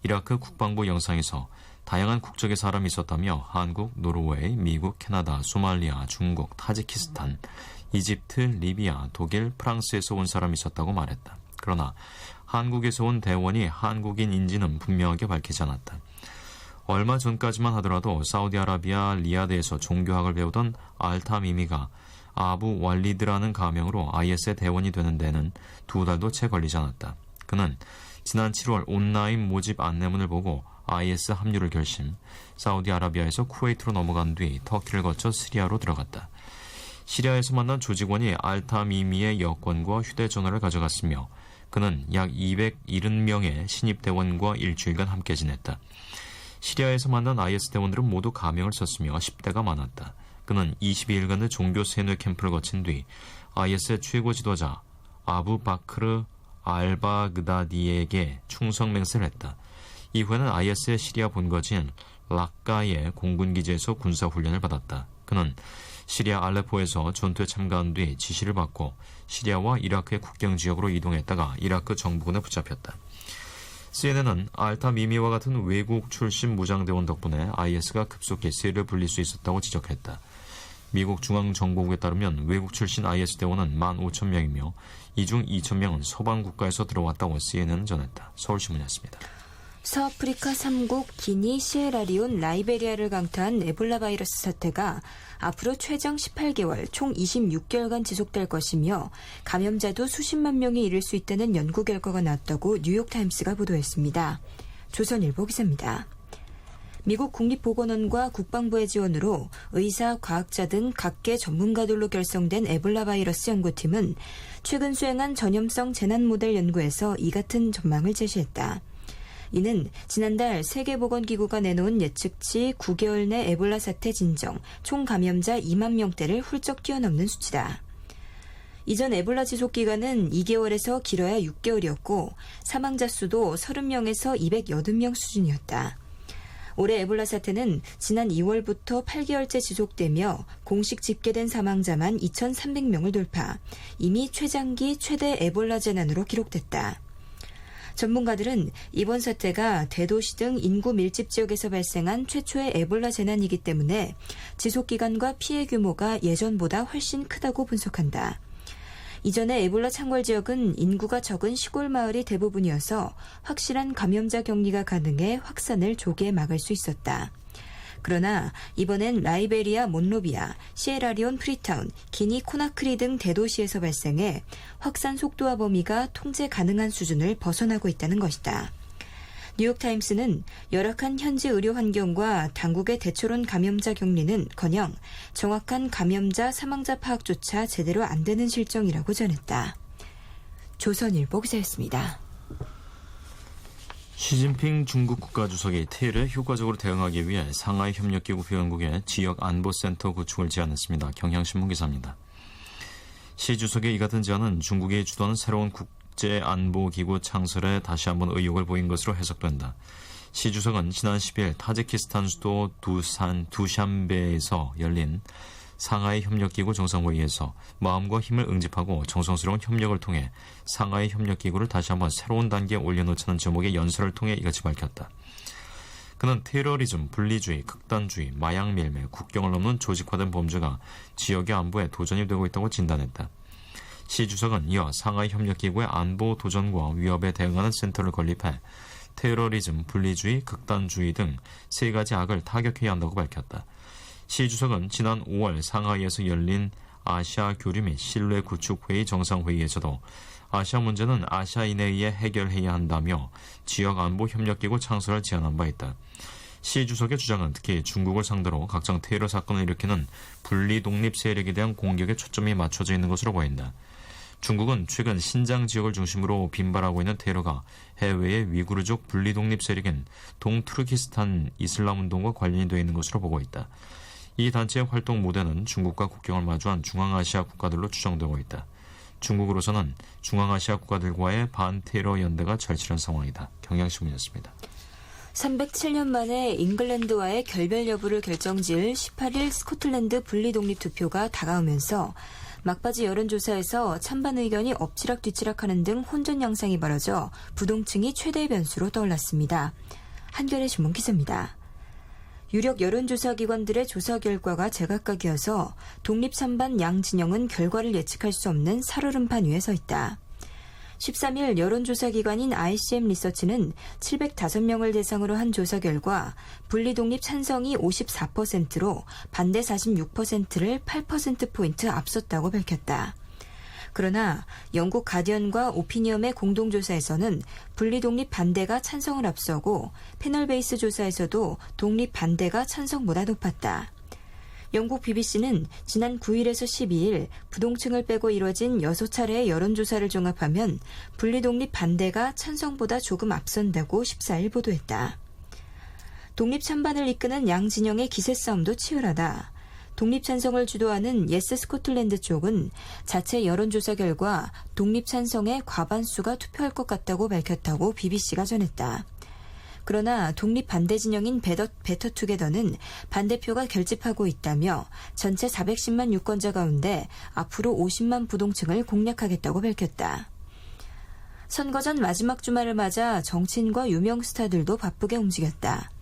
이라크 국방부 영상에서 다양한 국적의 사람이 있었다며 한국, 노르웨이, 미국, 캐나다, 소말리아, 중국, 타지키스탄, 이집트, 리비아, 독일, 프랑스에서 온 사람이 있었다고 말했다. 그러나 한국에서 온 대원이 한국인인지는 분명하게 밝히지 않았다. 얼마 전까지만 하더라도 사우디아라비아 리야드에서 종교학을 배우던 알타미미가 아부 왈리드라는 가명으로 IS의 대원이 되는 데는 2달도 채 걸리지 않았다. 그는 지난 7월 온라인 모집 안내문을 보고 IS 합류를 결심, 사우디아라비아에서 쿠웨이트로 넘어간 뒤 터키를 거쳐 시리아로 들어갔다. 시리아에서 만난 조직원이 알타미미의 여권과 휴대전화를 가져갔으며 그는 약 270명의 신입대원과 일주일간 함께 지냈다. 시리아에서 만난 IS 대원들은 모두 가명을 썼으며 10대가 많았다. 그는 22일간의 종교 세뇌 캠프를 거친 뒤 IS의 최고 지도자 아부 바크르 알바그다디에게 충성 맹세를 했다. 이후에는 IS의 시리아 본거지인 락가의 공군기지에서 군사훈련을 받았다. 그는 시리아 알레포에서 전투에 참가한 뒤 지시를 받고 시리아와 이라크의 국경 지역으로 이동했다가 이라크 정부군에 붙잡혔다. CNN은 알타미미와 같은 외국 출신 무장대원 덕분에 IS가 급속히 세를 불릴 수 있었다고 지적했다. 미국 중앙정보국에 따르면 외국 출신 IS 대원은 15,000명이며 이 중 2,000명은 서방 국가에서 들어왔다고 CNN은 전했다. 서울신문이었습니다. 서아프리카 3국 기니, 시에라리온, 라이베리아를 강타한 에볼라 바이러스 사태가 앞으로 최장 18개월, 총 26개월간 지속될 것이며 감염자도 수십만 명이 이를 수 있다는 연구 결과가 나왔다고 뉴욕타임스가 보도했습니다. 조선일보 기사입니다. 미국 국립보건원과 국방부의 지원으로 의사, 과학자 등 각계 전문가들로 결성된 에볼라 바이러스 연구팀은 최근 수행한 전염성 재난 모델 연구에서 이 같은 전망을 제시했다. 이는 지난달 세계보건기구가 내놓은 예측치 9개월 내 에볼라 사태 진정, 총 감염자 2만 명대를 훌쩍 뛰어넘는 수치다. 이전 에볼라 지속기간은 2개월에서 길어야 6개월이었고 사망자 수도 30명에서 280명 수준이었다. 올해 에볼라 사태는 지난 2월부터 8개월째 지속되며 공식 집계된 사망자만 2,300명을 돌파, 이미 최장기 최대 에볼라 재난으로 기록됐다. 전문가들은 이번 사태가 대도시 등 인구 밀집 지역에서 발생한 최초의 에볼라 재난이기 때문에 지속기간과 피해 규모가 예전보다 훨씬 크다고 분석한다. 이전에 에볼라 창궐 지역은 인구가 적은 시골 마을이 대부분이어서 확실한 감염자 격리가 가능해 확산을 조기에 막을 수 있었다. 그러나 이번엔 라이베리아 몬로비아, 시에라리온 프리타운, 기니 코나크리 등 대도시에서 발생해 확산 속도와 범위가 통제 가능한 수준을 벗어나고 있다는 것이다. 뉴욕타임스는 열악한 현지 의료 환경과 당국의 대초론 감염자 격리는커녕 정확한 감염자 사망자 파악조차 제대로 안 되는 실정이라고 전했다. 조선일보 기사였습니다. 시진핑 중국 국가주석이 테일에 효과적으로 대응하기 위해 상하이 협력기구 회원국의 지역 안보센터 구축을 제안했습니다. 경향신문 기사입니다. 시 주석의 이 같은 제안은 중국이 주도하는 새로운 국제안보기구 창설에 다시 한번 의욕을 보인 것으로 해석된다. 시 주석은 지난 10일 타지키스탄 수도 두샨베에서 열린 상하이 협력기구 정상회의에서 마음과 힘을 응집하고 정성스러운 협력을 통해 상하이 협력기구를 다시 한번 새로운 단계에 올려놓자는 제목의 연설을 통해 이같이 밝혔다. 그는 테러리즘, 분리주의, 극단주의, 마약 밀매, 국경을 넘는 조직화된 범죄가 지역의 안보에 도전이 되고 있다고 진단했다. 시 주석은 이어 상하이 협력기구의 안보 도전과 위협에 대응하는 센터를 건립해 테러리즘, 분리주의, 극단주의 등 세 가지 악을 타격해야 한다고 밝혔다. 시 주석은 지난 5월 상하이에서 열린 아시아 교류 및 신뢰 구축 회의 정상회의에서도 아시아 문제는 아시아인에 의해 해결해야 한다며 지역 안보 협력기구 창설을 제안한 바 있다. 시 주석의 주장은 특히 중국을 상대로 각종 테러 사건을 일으키는 분리 독립 세력에 대한 공격에 초점이 맞춰져 있는 것으로 보인다. 중국은 최근 신장 지역을 중심으로 빈발하고 있는 테러가 해외의 위구르족 분리 독립 세력인 동투르키스탄 이슬람 운동과 관련이 되어 있는 것으로 보고 있다. 이 단체의 활동 무대는 중국과 국경을 마주한 중앙아시아 국가들로 추정되고 있다. 중국으로서는 중앙아시아 국가들과의 반테러 연대가 절실한 상황이다. 경향신문이었습니다. 307년 만에 잉글랜드와의 결별 여부를 결정지을 18일 스코틀랜드 분리독립 투표가 다가오면서 막바지 여론조사에서 찬반 의견이 엎치락뒤치락하는 등 혼전 양상이 벌어져 부동층이 최대 변수로 떠올랐습니다. 한겨레 신문 기사입니다. 유력 여론조사 기관들의 조사 결과가 제각각이어서 독립 찬반 양 진영은 결과를 예측할 수 없는 살얼음판 위에 서 있다. 13일 여론조사 기관인 ICM 리서치는 705명을 대상으로 한 조사 결과 분리독립 찬성이 54%로 반대 46%를 8%포인트 앞섰다고 밝혔다. 그러나 영국 가디언과 오피니엄의 공동조사에서는 분리독립 반대가 찬성을 앞서고 패널 베이스 조사에서도 독립 반대가 찬성보다 높았다. 영국 BBC는 지난 9일에서 12일 부동층을 빼고 이뤄진 6차례의 여론조사를 종합하면 분리독립 반대가 찬성보다 조금 앞선다고 14일 보도했다. 독립 찬반을 이끄는 양 진영의 기세 싸움도 치열하다. 독립 찬성을 주도하는 예스 스코틀랜드 쪽은 자체 여론조사 결과 독립 찬성의 과반수가 투표할 것 같다고 밝혔다고 BBC가 전했다. 그러나 독립 반대 진영인 베터 투게더는 반대표가 결집하고 있다며 전체 410만 유권자 가운데 앞으로 50만 부동층을 공략하겠다고 밝혔다. 선거 전 마지막 주말을 맞아 정치인과 유명 스타들도 바쁘게 움직였다.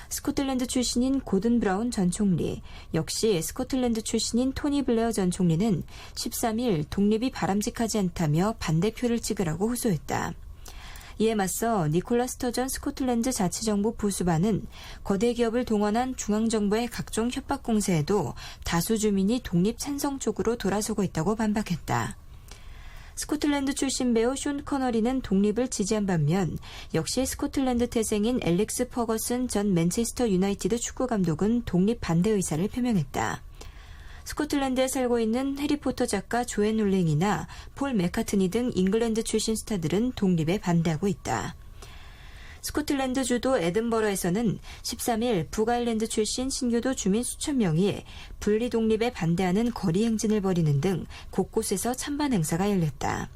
스코틀랜드 출신인 고든 브라운 전 총리, 역시 스코틀랜드 출신인 토니 블레어 전 총리는 13일 독립이 바람직하지 않다며 반대표를 찍으라고 호소했다. 이에 맞서 니콜라 스터전 스코틀랜드 자치정부 보수반은 거대 기업을 동원한 중앙정부의 각종 협박 공세에도 다수 주민이 독립 찬성 쪽으로 돌아서고 있다고 반박했다. 스코틀랜드 출신 배우 숀 커너리는 독립을 지지한 반면 역시 스코틀랜드 태생인 앨릭스 퍼거슨 전 맨체스터 유나이티드 축구 감독은 독립 반대 의사를 표명했다. 스코틀랜드에 살고 있는 해리포터 작가 조앤 롤링이나 폴 맥카트니 등 잉글랜드 출신 스타들은 독립에 반대하고 있다. 스코틀랜드 주도 에든버러에서는 13일 북아일랜드 출신 신교도 주민 수천 명이 분리 독립에 반대하는 거리 행진을 벌이는 등 곳곳에서 찬반 행사가 열렸다.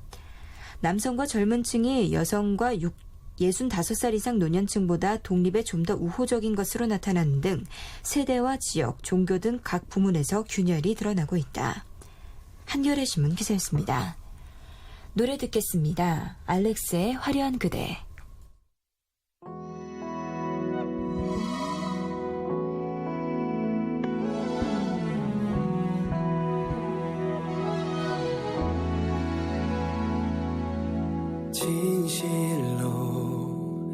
남성과 젊은 층이 여성과 65살 이상 노년층보다 독립에 좀 더 우호적인 것으로 나타나는 등 세대와 지역, 종교 등 각 부문에서 균열이 드러나고 있다. 한겨레 신문 기사였습니다. 노래 듣겠습니다. 알렉스의 화려한 그대. 진실로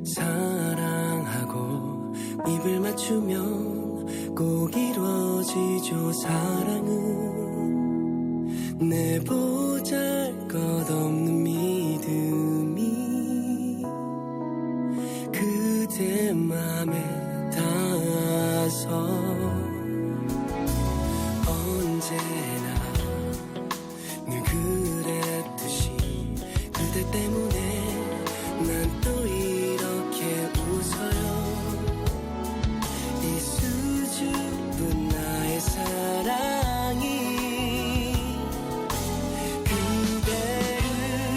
사랑하고 입을 맞추면 꼭 이루어지죠. 사랑은 내 보잘것없는 믿음이 그대 맘에 닿아서 언제나 늘 그랬듯이 그대 때문에 난 또 이렇게 웃어요. 이 수줍은 나의 사랑이 그대를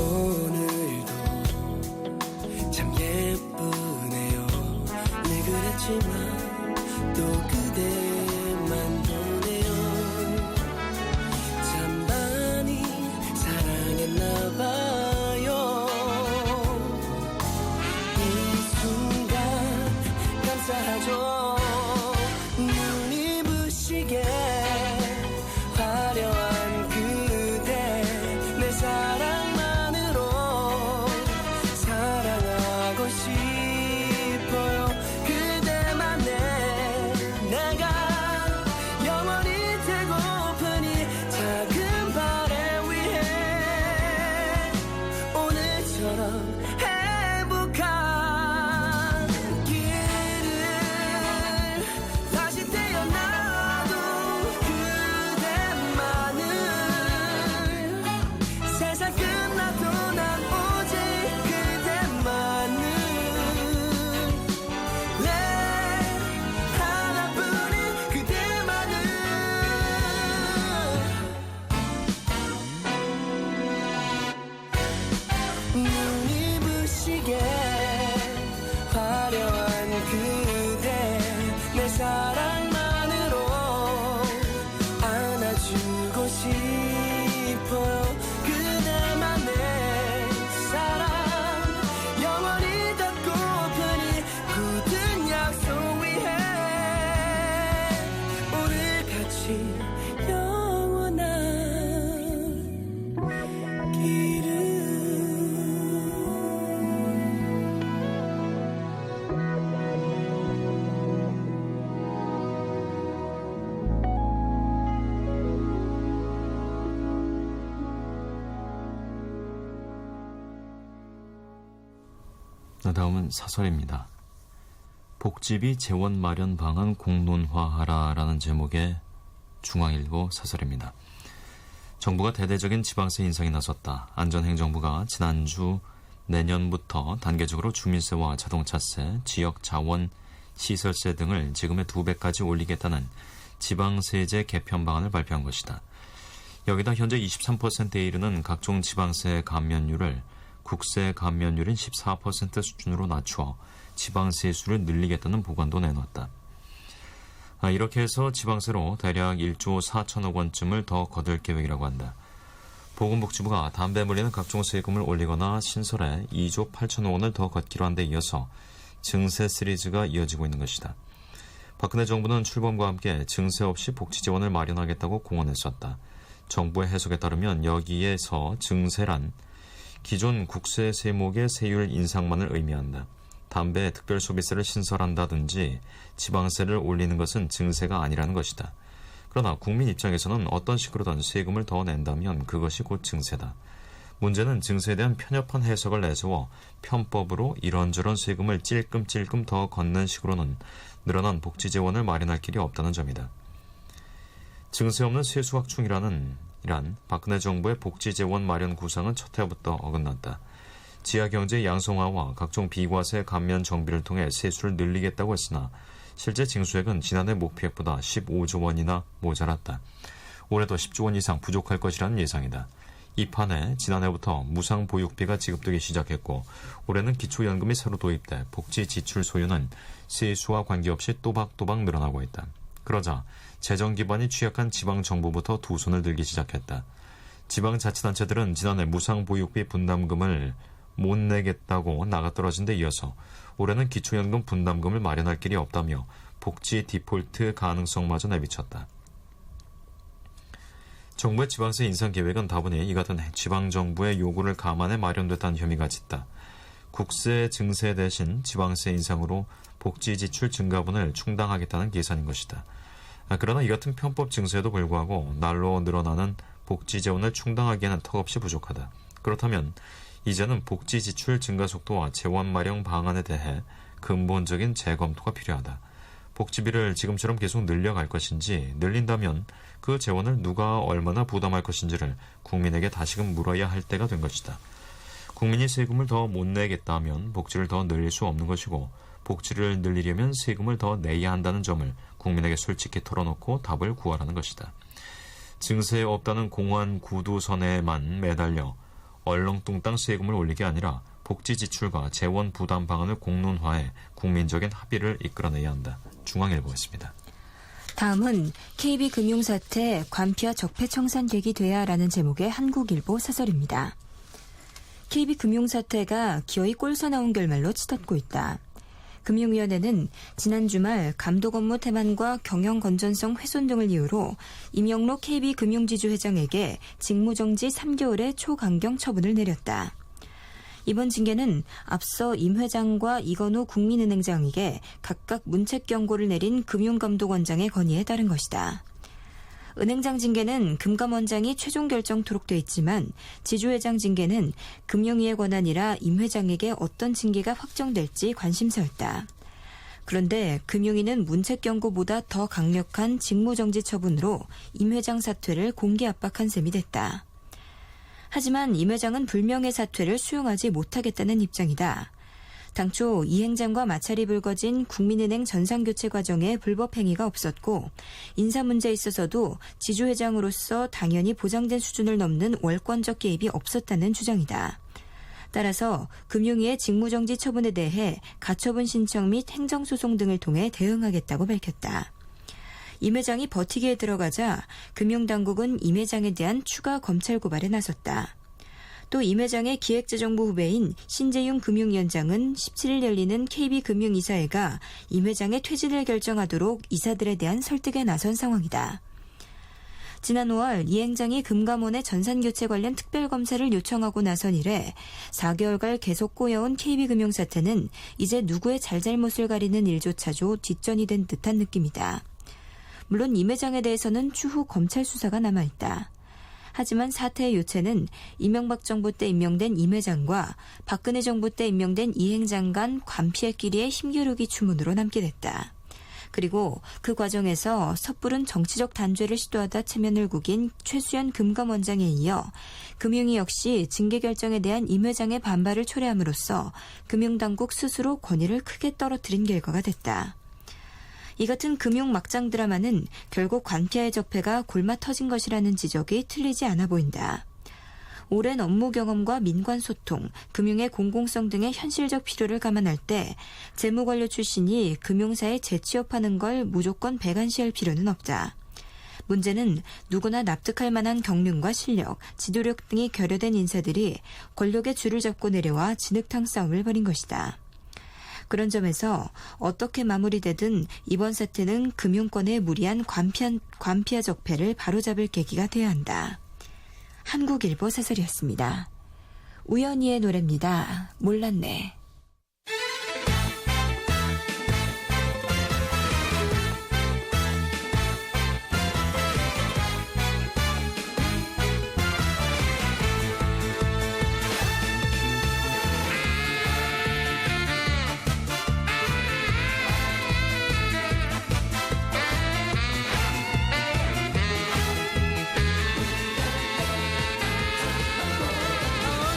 오늘도 참 예쁘네요. 늘 그랬지만 또 그대만 보네요. 참 많이 사랑했나봐요. 이 순간 감사하죠. 눈이 부시게 화려한 그대 내 사랑만으로 사랑하고 싶어요. 그대만의 내가 영원히 되고픈 이 작은 발에 위해 오늘처럼 행복한 길을 다시 태어나도 그대만을 세상 끝나도 난 오직 그대만을 내 하나뿐인 그대만을 눈이 부시게 화려한 그대 내 사랑만으로 안아주고 싶어요. 그대만의 사랑 영원히 닿고픈 이 굳은 약속 위해 오늘 같이 영원한 길을 다음은 사설입니다. 복지비 재원 마련 방안 공론화하라라는 제목의 중앙일보 사설입니다. 정부가 대대적인 지방세 인상에 나섰다. 안전행정부가 지난주 내년부터 단계적으로 주민세와 자동차세, 지역 자원 시설세 등을 지금의 2배까지 올리겠다는 지방세제 개편 방안을 발표한 것이다. 여기다 현재 23%에 이르는 각종 지방세 감면율을 국세 감면율인 14% 수준으로 낮추어 지방세수를 늘리겠다는 보관도 내놓았다. 이렇게 해서 지방세로 대략 1조 4천억 원쯤을 더 거둘 계획이라고 한다. 보건복지부가 담배 물리는 각종 세금을 올리거나 신설에 2조 8천억 원을 더 걷기로 한 데 이어서 증세 시리즈가 이어지고 있는 것이다. 박근혜 정부는 출범과 함께 증세 없이 복지 재원을 마련하겠다고 공언했었다. 정부의 해석에 따르면 여기에서 증세란 기존 국세 세목의 세율 인상만을 의미한다. 담배 특별소비세를 신설한다든지 지방세를 올리는 것은 증세가 아니라는 것이다. 그러나 국민 입장에서는 어떤 식으로든 세금을 더 낸다면 그것이 곧 증세다. 문제는 증세에 대한 편협한 해석을 내세워 편법으로 이런저런 세금을 찔끔찔끔 더 걷는 식으로는 늘어난 복지 재원을 마련할 길이 없다는 점이다. 증세 없는 세수 확충이란 박근혜 정부의 복지 재원 마련 구상은 첫 해부터 어긋났다. 지하경제 양성화와 각종 비과세 감면 정비를 통해 세수를 늘리겠다고 했으나 실제 징수액은 지난해 목표액보다 15조 원이나 모자랐다. 올해도 10조 원 이상 부족할 것이라는 예상이다. 이 판에 지난해부터 무상보육비가 지급되기 시작했고 올해는 기초연금이 새로 도입돼 복지 지출 소요는 세수와 관계없이 또박또박 늘어나고 있다. 그러자 재정 기반이 취약한 지방정부부터 두 손을 들기 시작했다. 지방자치단체들은 지난해 무상보육비 분담금을 못 내겠다고 나가떨어진 데 이어서 올해는 기초연금 분담금을 마련할 길이 없다며 복지 디폴트 가능성마저 내비쳤다. 정부의 지방세 인상 계획은 다분히 이 같은 지방정부의 요구를 감안해 마련됐다는 혐의가 짙다. 국세 증세 대신 지방세 인상으로 복지 지출 증가분을 충당하겠다는 계산인 것이다. 그러나 이 같은 편법 증세에도 불구하고 날로 늘어나는 복지 재원을 충당하기에는 턱없이 부족하다. 그렇다면 이제는 복지 지출 증가 속도와 재원 마련 방안에 대해 근본적인 재검토가 필요하다. 복지비를 지금처럼 계속 늘려갈 것인지, 늘린다면 그 재원을 누가 얼마나 부담할 것인지를 국민에게 다시금 물어야 할 때가 된 것이다. 국민이 세금을 더 못 내겠다면 복지를 더 늘릴 수 없는 것이고, 복지를 늘리려면 세금을 더 내야 한다는 점을 국민에게 솔직히 털어놓고 답을 구하라는 것이다. 증세에 없다는 공허한 구두선에만 매달려 얼렁뚱땅 세금을 올리게 아니라 복지 지출과 재원 부담 방안을 공론화해 국민적인 합의를 이끌어내야 한다. 중앙일보였습니다. 다음은 KB금융사태 관피와 적폐청산객이 돼야라는 제목의 한국일보 사설입니다. KB금융사태가 기어이 꼴사나온 결말로 치닫고 있다. 금융위원회는 지난 주말 감독 업무 태만과 경영 건전성 훼손 등을 이유로 임영록 KB금융지주 회장에게 직무정지 3개월의 초강경 처분을 내렸다. 이번 징계는 앞서 임 회장과 이건우 국민은행장에게 각각 문책 경고를 내린 금융감독원장의 건의에 따른 것이다. 은행장 징계는 금감원장이 최종 결정토록 돼 있지만 지주회장 징계는 금융위의 권한이라 임 회장에게 어떤 징계가 확정될지 관심사였다. 그런데 금융위는 문책 경고보다 더 강력한 직무정지 처분으로 임 회장 사퇴를 공개 압박한 셈이 됐다. 하지만 임 회장은 불명예 사퇴를 수용하지 못하겠다는 입장이다. 당초 이 행장과 마찰이 불거진 국민은행 전산교체 과정에 불법 행위가 없었고 인사 문제에 있어서도 지주회장으로서 당연히 보장된 수준을 넘는 월권적 개입이 없었다는 주장이다. 따라서 금융위의 직무정지 처분에 대해 가처분 신청 및 행정소송 등을 통해 대응하겠다고 밝혔다. 임 회장이 버티기에 들어가자 금융당국은 임 회장에 대한 추가 검찰 고발에 나섰다. 또 임 회장의 기획재정부 후배인 신재윤 금융위원장은 17일 열리는 KB금융이사회가 임 회장의 퇴진을 결정하도록 이사들에 대한 설득에 나선 상황이다. 지난 5월 이 행장이 금감원의 전산교체 관련 특별검사를 요청하고 나선 이래 4개월간 계속 꼬여온 KB금융 사태는 이제 누구의 잘잘못을 가리는 일조차도 뒷전이 된 듯한 느낌이다. 물론 임 회장에 대해서는 추후 검찰 수사가 남아있다. 하지만 사태의 요체는 이명박 정부 때 임명된 임 회장과 박근혜 정부 때 임명된 이 행장 간 관피의끼리의 힘겨루기 추문으로 남게 됐다. 그리고 그 과정에서 섣부른 정치적 단죄를 시도하다 체면을 구긴 최수연 금감원장에 이어 금융위 역시 징계 결정에 대한 임 회장의 반발을 초래함으로써 금융당국 스스로 권위를 크게 떨어뜨린 결과가 됐다. 이 같은 금융 막장 드라마는 결국 관피와의 적폐가 골마 터진 것이라는 지적이 틀리지 않아 보인다. 오랜 업무 경험과 민관 소통, 금융의 공공성 등의 현실적 필요를 감안할 때 재무관료 출신이 금융사에 재취업하는 걸 무조건 배관시할 필요는 없다. 문제는 누구나 납득할 만한 경륜과 실력, 지도력 등이 결여된 인사들이 권력의 줄을 잡고 내려와 진흙탕 싸움을 벌인 것이다. 그런 점에서 어떻게 마무리되든 이번 사태는 금융권의 무리한 관피와 적폐를 바로잡을 계기가 되어야 한다. 한국일보 사설이었습니다. 우연히의 노래입니다. 몰랐네.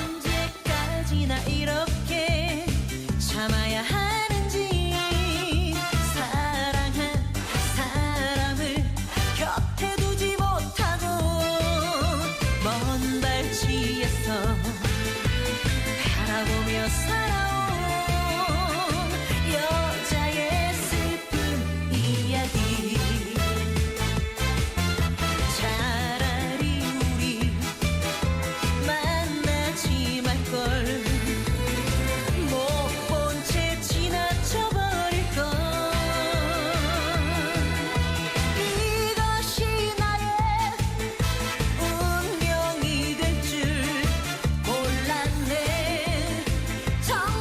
언제까지나 이렇게 참아야 하는지 사랑한 사람을 곁에 두지 못하고 먼 발치에서 바라보며 살아온 여자의 슬픈 이야기 차라리 우리 만나지 말걸 못 본 채 지나쳐버릴걸 이것이 나의 운명이 될 줄 몰랐네 정말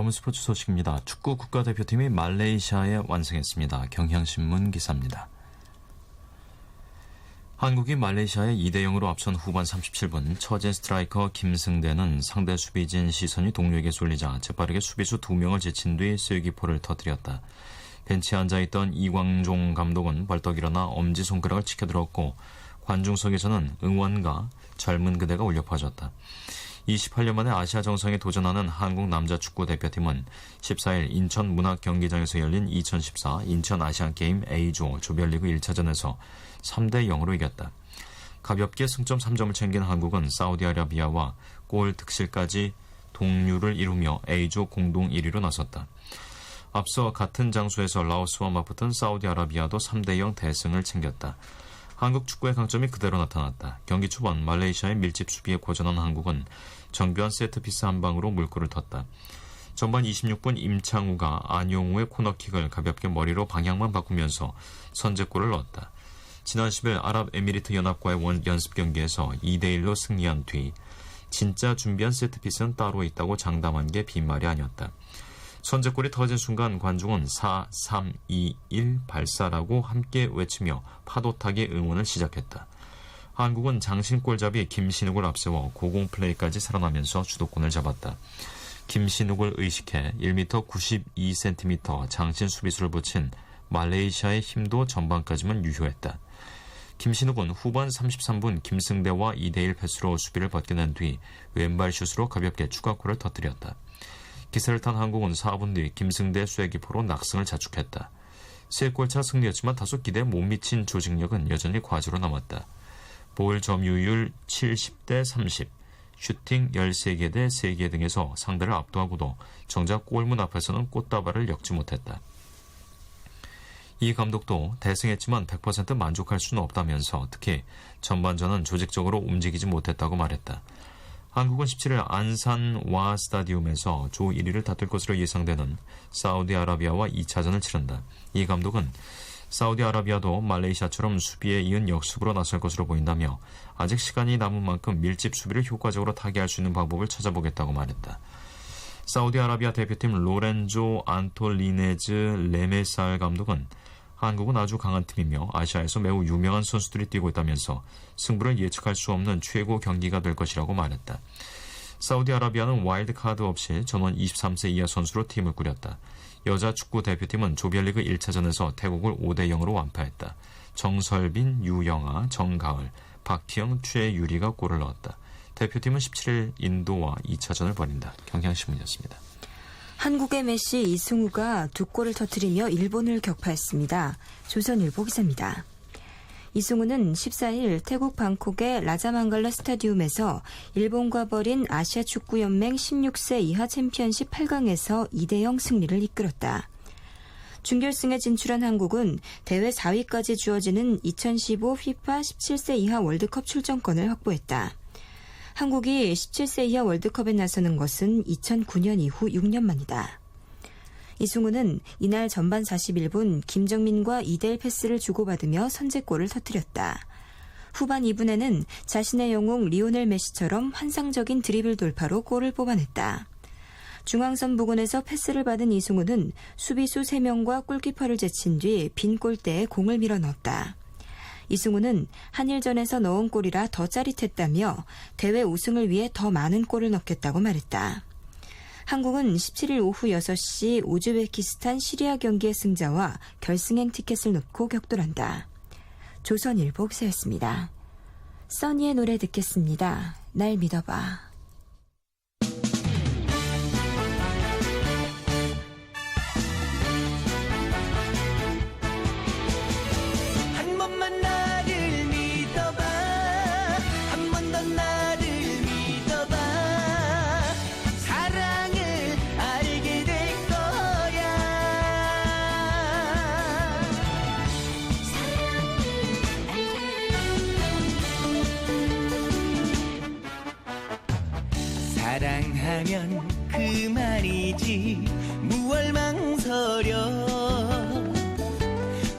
다음은 스포츠 소식입니다. 축구 국가대표팀이 말레이시아에 완승했습니다. 경향신문 기사입니다. 한국이 말레이시아에 2대0으로 앞선 후반 37분 처진 스트라이커 김승대는 상대 수비진 시선이 동료에게 쏠리자 재빠르게 수비수 2명을 제친 뒤 쐐기포를 터뜨렸다. 벤치에 앉아있던 이광종 감독은 벌떡 일어나 엄지손가락을 치켜들었고 관중석에서는 응원과 젊은 그대가 울려 퍼졌다. 28년 만에 아시아 정상에 도전하는 한국 남자 축구 대표팀은 14일 인천 문학경기장에서 열린 2014 인천 아시안게임 A조 조별리그 1차전에서 3대0으로 이겼다. 가볍게 승점 3점을 챙긴 한국은 사우디아라비아와 골 득실까지 동률을 이루며 A조 공동 1위로 나섰다. 앞서 같은 장소에서 라오스와 맞붙은 사우디아라비아도 3대0 대승을 챙겼다. 한국 축구의 강점이 그대로 나타났다. 경기 초반 말레이시아의 밀집 수비에 고전한 한국은 정교한 세트피스 한 방으로 물꼬를 텄다. 전반 26분 임창우가 안용우의 코너킥을 가볍게 머리로 방향만 바꾸면서 선제골을 넣었다. 지난 10일 아랍에미리트 연합과의 연습 경기에서 2대1로 승리한 뒤 진짜 준비한 세트피스는 따로 있다고 장담한 게 빈말이 아니었다. 선제골이 터진 순간 관중은 4, 3, 2, 1 발사라고 함께 외치며 파도타기 응원을 시작했다. 한국은 장신골잡이 김신욱을 앞세워 고공 플레이까지 살아나면서 주도권을 잡았다. 김신욱을 의식해 1m 92cm 장신 수비수를 붙인 말레이시아의 힘도 전반까지만 유효했다. 김신욱은 후반 33분 김승대와 2대1 패스로 수비를 벗겨낸 뒤 왼발 슛으로 가볍게 추가골을 터뜨렸다. 기세를 탄 한국은 4분 뒤 김승대 쐐기포로 낙승을 자축했다. 3골차 승리였지만 다소 기대에 못 미친 조직력은 여전히 과제로 남았다. 볼 점유율 70대 30, 슈팅 13개 대 3개 등에서 상대를 압도하고도 정작 골문 앞에서는 꽃다발을 엮지 못했다. 이 감독도 대승했지만 100% 만족할 수는 없다면서 특히 전반전은 조직적으로 움직이지 못했다고 말했다. 한국은 17일 안산 와 스타디움에서 조 1위를 다툴 것으로 예상되는 사우디아라비아와 2차전을 치른다. 이 감독은 사우디아라비아도 말레이시아처럼 수비에 이은 역습으로 나설 것으로 보인다며 아직 시간이 남은 만큼 밀집 수비를 효과적으로 타개할 수 있는 방법을 찾아보겠다고 말했다. 사우디아라비아 대표팀 로렌조 안톨리네즈 레메살 감독은 한국은 아주 강한 팀이며 아시아에서 매우 유명한 선수들이 뛰고 있다면서 승부를 예측할 수 없는 최고 경기가 될 것이라고 말했다. 사우디아라비아는 와일드카드 없이 전원 23세 이하 선수로 팀을 꾸렸다. 여자 축구 대표팀은 조별리그 1차전에서 태국을 5대0으로 완파했다. 정설빈, 유영아, 정가을, 박희영, 최유리가 골을 넣었다. 대표팀은 17일 인도와 2차전을 벌인다. 경향신문이었습니다. 한국의 메시 이승우가 2골을 터뜨리며 일본을 격파했습니다. 조선일보 기사입니다. 이승우는 14일 태국 방콕의 라자망갈라 스타디움에서 일본과 벌인 아시아축구연맹 16세 이하 챔피언십 8강에서 2대0 승리를 이끌었다. 준결승에 진출한 한국은 대회 4위까지 주어지는 2015 FIFA 17세 이하 월드컵 출전권을 확보했다. 한국이 17세 이하 월드컵에 나서는 것은 2009년 이후 6년 만이다. 이승우는 이날 전반 41분 김정민과 2대1 패스를 주고받으며 선제골을 터뜨렸다. 후반 2분에는 자신의 영웅 리오넬 메시처럼 환상적인 드리블 돌파로 골을 뽑아냈다. 중앙선 부근에서 패스를 받은 이승우는 수비수 3명과 골키퍼를 제친 뒤 빈 골대에 공을 밀어넣었다. 이승우는 한일전에서 넣은 골이라 더 짜릿했다며 대회 우승을 위해 더 많은 골을 넣겠다고 말했다. 한국은 17일 오후 6시 우즈베키스탄 시리아 경기의 승자와 결승행 티켓을 놓고 격돌한다. 조선일보 기사였습니다. 써니의 노래 듣겠습니다. 날 믿어봐. 한 번만 나를 믿어봐 한 번 더 나를 믿어봐 사랑을 알게 될 거야 사랑하면 그만이지 무얼 망설여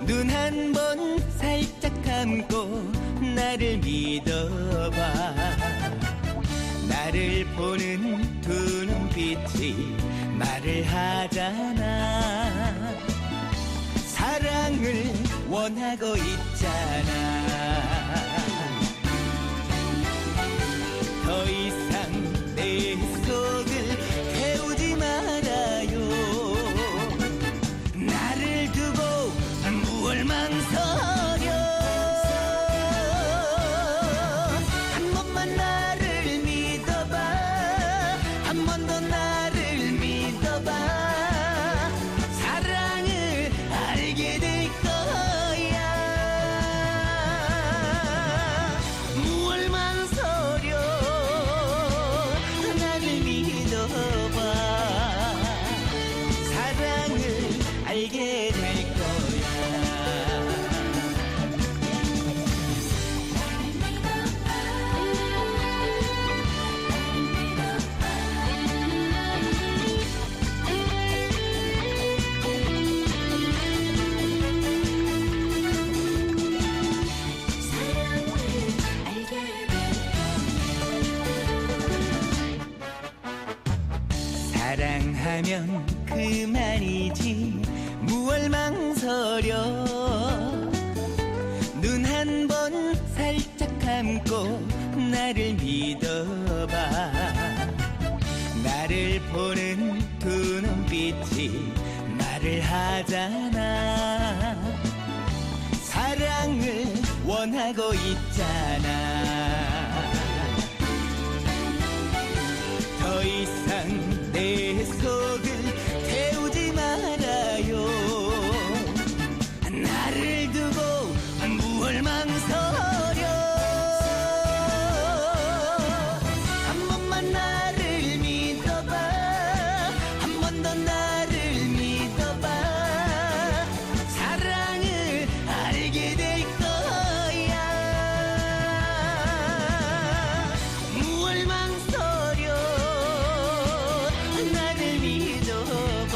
눈 한 번 살짝 감고 나를 믿어봐 나를 보는 두 눈빛이 말을 하잖아. 사랑을 원하고 있잖아. 더 이상 내 속을 태우지 말아요. 나를 두고 무얼 망설여. 한 번만 나를 믿어봐. 한 번 더 나를 믿어봐. 사랑을 알게 될 거야. 무얼 망설여. 나를 믿어봐. 사랑을 알게 될 거야. 사랑하면 그만이지 무얼 망설여. 눈 한 번 살짝 감고 나를 믿어봐. 나를 보는 두 눈빛이 말을 하잖아. 사랑을 원하고 있잖아. 더 이상 내 속을 태우지 말아요. 나를 두고 무얼 망설여. 한 번만 나를 믿어봐. 한 번 더 나를 믿어봐. 사랑을 알게 될 거야. 무얼 망설여. 나를 믿어봐.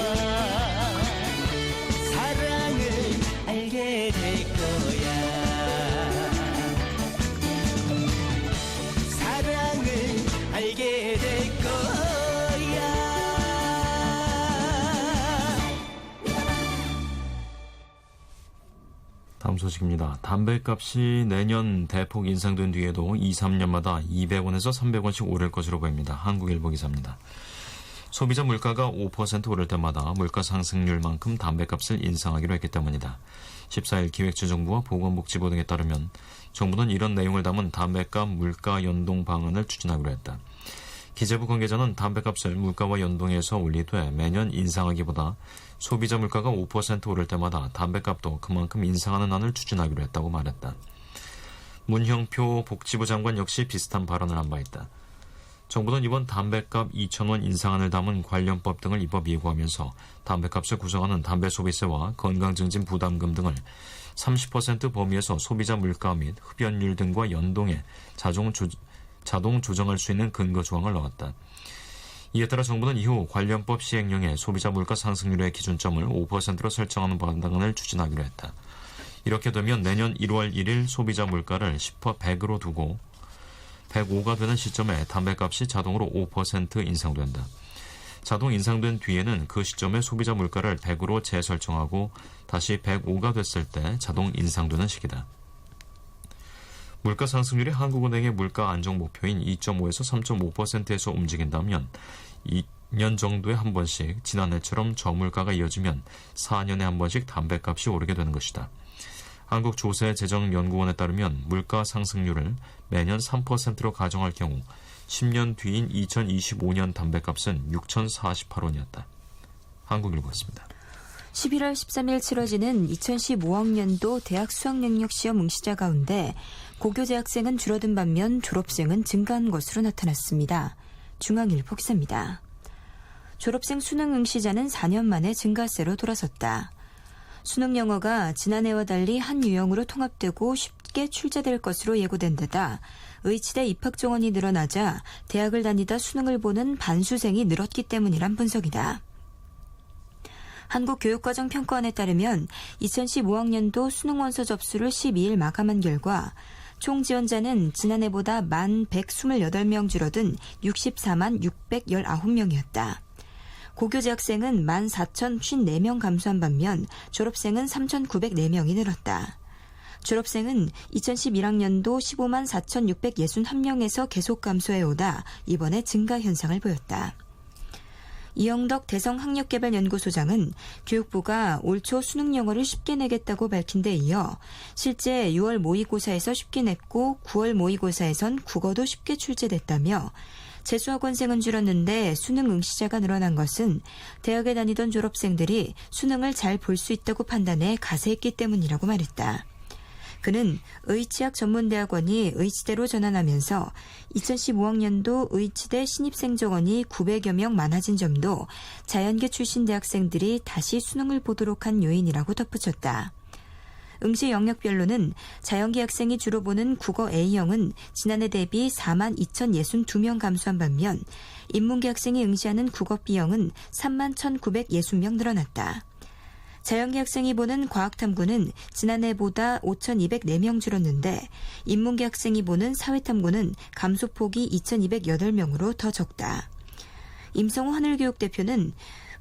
사랑을 알게 될 거야. 사랑을 알게 될 거야. 다음 소식입니다. 담배값이 내년 대폭 인상된 뒤에도 2, 3년마다 200원에서 300원씩 오를 것으로 보입니다. 한국일보 기사입니다. 소비자 물가가 5% 오를 때마다 물가 상승률만큼 담배값을 인상하기로 했기 때문이다. 14일 기획재정부와 보건복지부 등에 따르면 정부는 이런 내용을 담은 담배값 물가 연동 방안을 추진하기로 했다. 기재부 관계자는 담배값을 물가와 연동해서 올리되 매년 인상하기보다 소비자 물가가 5% 오를 때마다 담배값도 그만큼 인상하는 안을 추진하기로 했다고 말했다. 문형표 복지부 장관 역시 비슷한 발언을 한 바 있다. 정부는 이번 담배값 2,000원 인상안을 담은 관련법 등을 입법 예고하면서 담배값을 구성하는 담배소비세와 건강증진 부담금 등을 30% 범위에서 소비자 물가 및 흡연율 등과 연동해 자동 조정할 수 있는 근거 조항을 넣었다. 이에 따라 정부는 이후 관련법 시행령에 소비자 물가 상승률의 기준점을 5%로 설정하는 방안을 추진하기로 했다. 이렇게 되면 내년 1월 1일 소비자 물가를 10% 100으로 두고 105가 되는 시점에 담배값이 자동으로 5% 인상된다. 자동 인상된 뒤에는 그 시점에 소비자 물가를 100으로 재설정하고 다시 105가 됐을 때 자동 인상되는 시기다. 물가 상승률이 한국은행의 물가 안정 목표인 2.5에서 3.5%에서 움직인다면 2년 정도에 한 번씩 지난해처럼 저물가가 이어지면 4년에 한 번씩 담배값이 오르게 되는 것이다. 한국조세재정연구원에 따르면 물가 상승률을 매년 3%로 가정할 경우 10년 뒤인 2025년 담배값은 6,048원이었다. 한국일보였습니다. 11월 13일 치러지는 2015학년도 대학 수학능력시험 응시자 가운데 고교 재학생은 줄어든 반면 졸업생은 증가한 것으로 나타났습니다. 중앙일보 기사입니다. 졸업생 수능 응시자는 4년 만에 증가세로 돌아섰다. 수능 영어가 지난해와 달리 한 유형으로 통합되고 쉽게 출제될 것으로 예고된 데다 의치대 입학 정원이 늘어나자 대학을 다니다 수능을 보는 반수생이 늘었기 때문이란 분석이다. 한국교육과정평가원에 따르면 2015학년도 수능 원서 접수를 12일 마감한 결과 총 지원자는 지난해보다 1128명 줄어든 64만 619명이었다. 고교 재학생은 14,054명 감소한 반면 졸업생은 3,904명이 늘었다. 졸업생은 2011학년도 15만 4,661명에서 계속 감소해오다 이번에 증가 현상을 보였다. 이영덕 대성학력개발연구소장은 교육부가 올 초 수능 영어를 쉽게 내겠다고 밝힌 데 이어 실제 6월 모의고사에서 쉽게 냈고 9월 모의고사에선 국어도 쉽게 출제됐다며 재수학원생은 줄었는데 수능 응시자가 늘어난 것은 대학에 다니던 졸업생들이 수능을 잘 볼 수 있다고 판단해 가세했기 때문이라고 말했다. 그는 의치학전문대학원이 의치대로 전환하면서 2015학년도 의치대 신입생 정원이 900여 명 많아진 점도 자연계 출신 대학생들이 다시 수능을 보도록 한 요인이라고 덧붙였다. 응시 영역별로는 자연계 학생이 주로 보는 국어 A형은 지난해 대비 4만 2,062명 감소한 반면 인문계 학생이 응시하는 국어 B형은 3만 1,960명 늘어났다. 자연계 학생이 보는 과학탐구는 지난해보다 5,204명 줄었는데 인문계 학생이 보는 사회탐구는 감소폭이 2,208명으로 더 적다. 임성호 하늘교육대표는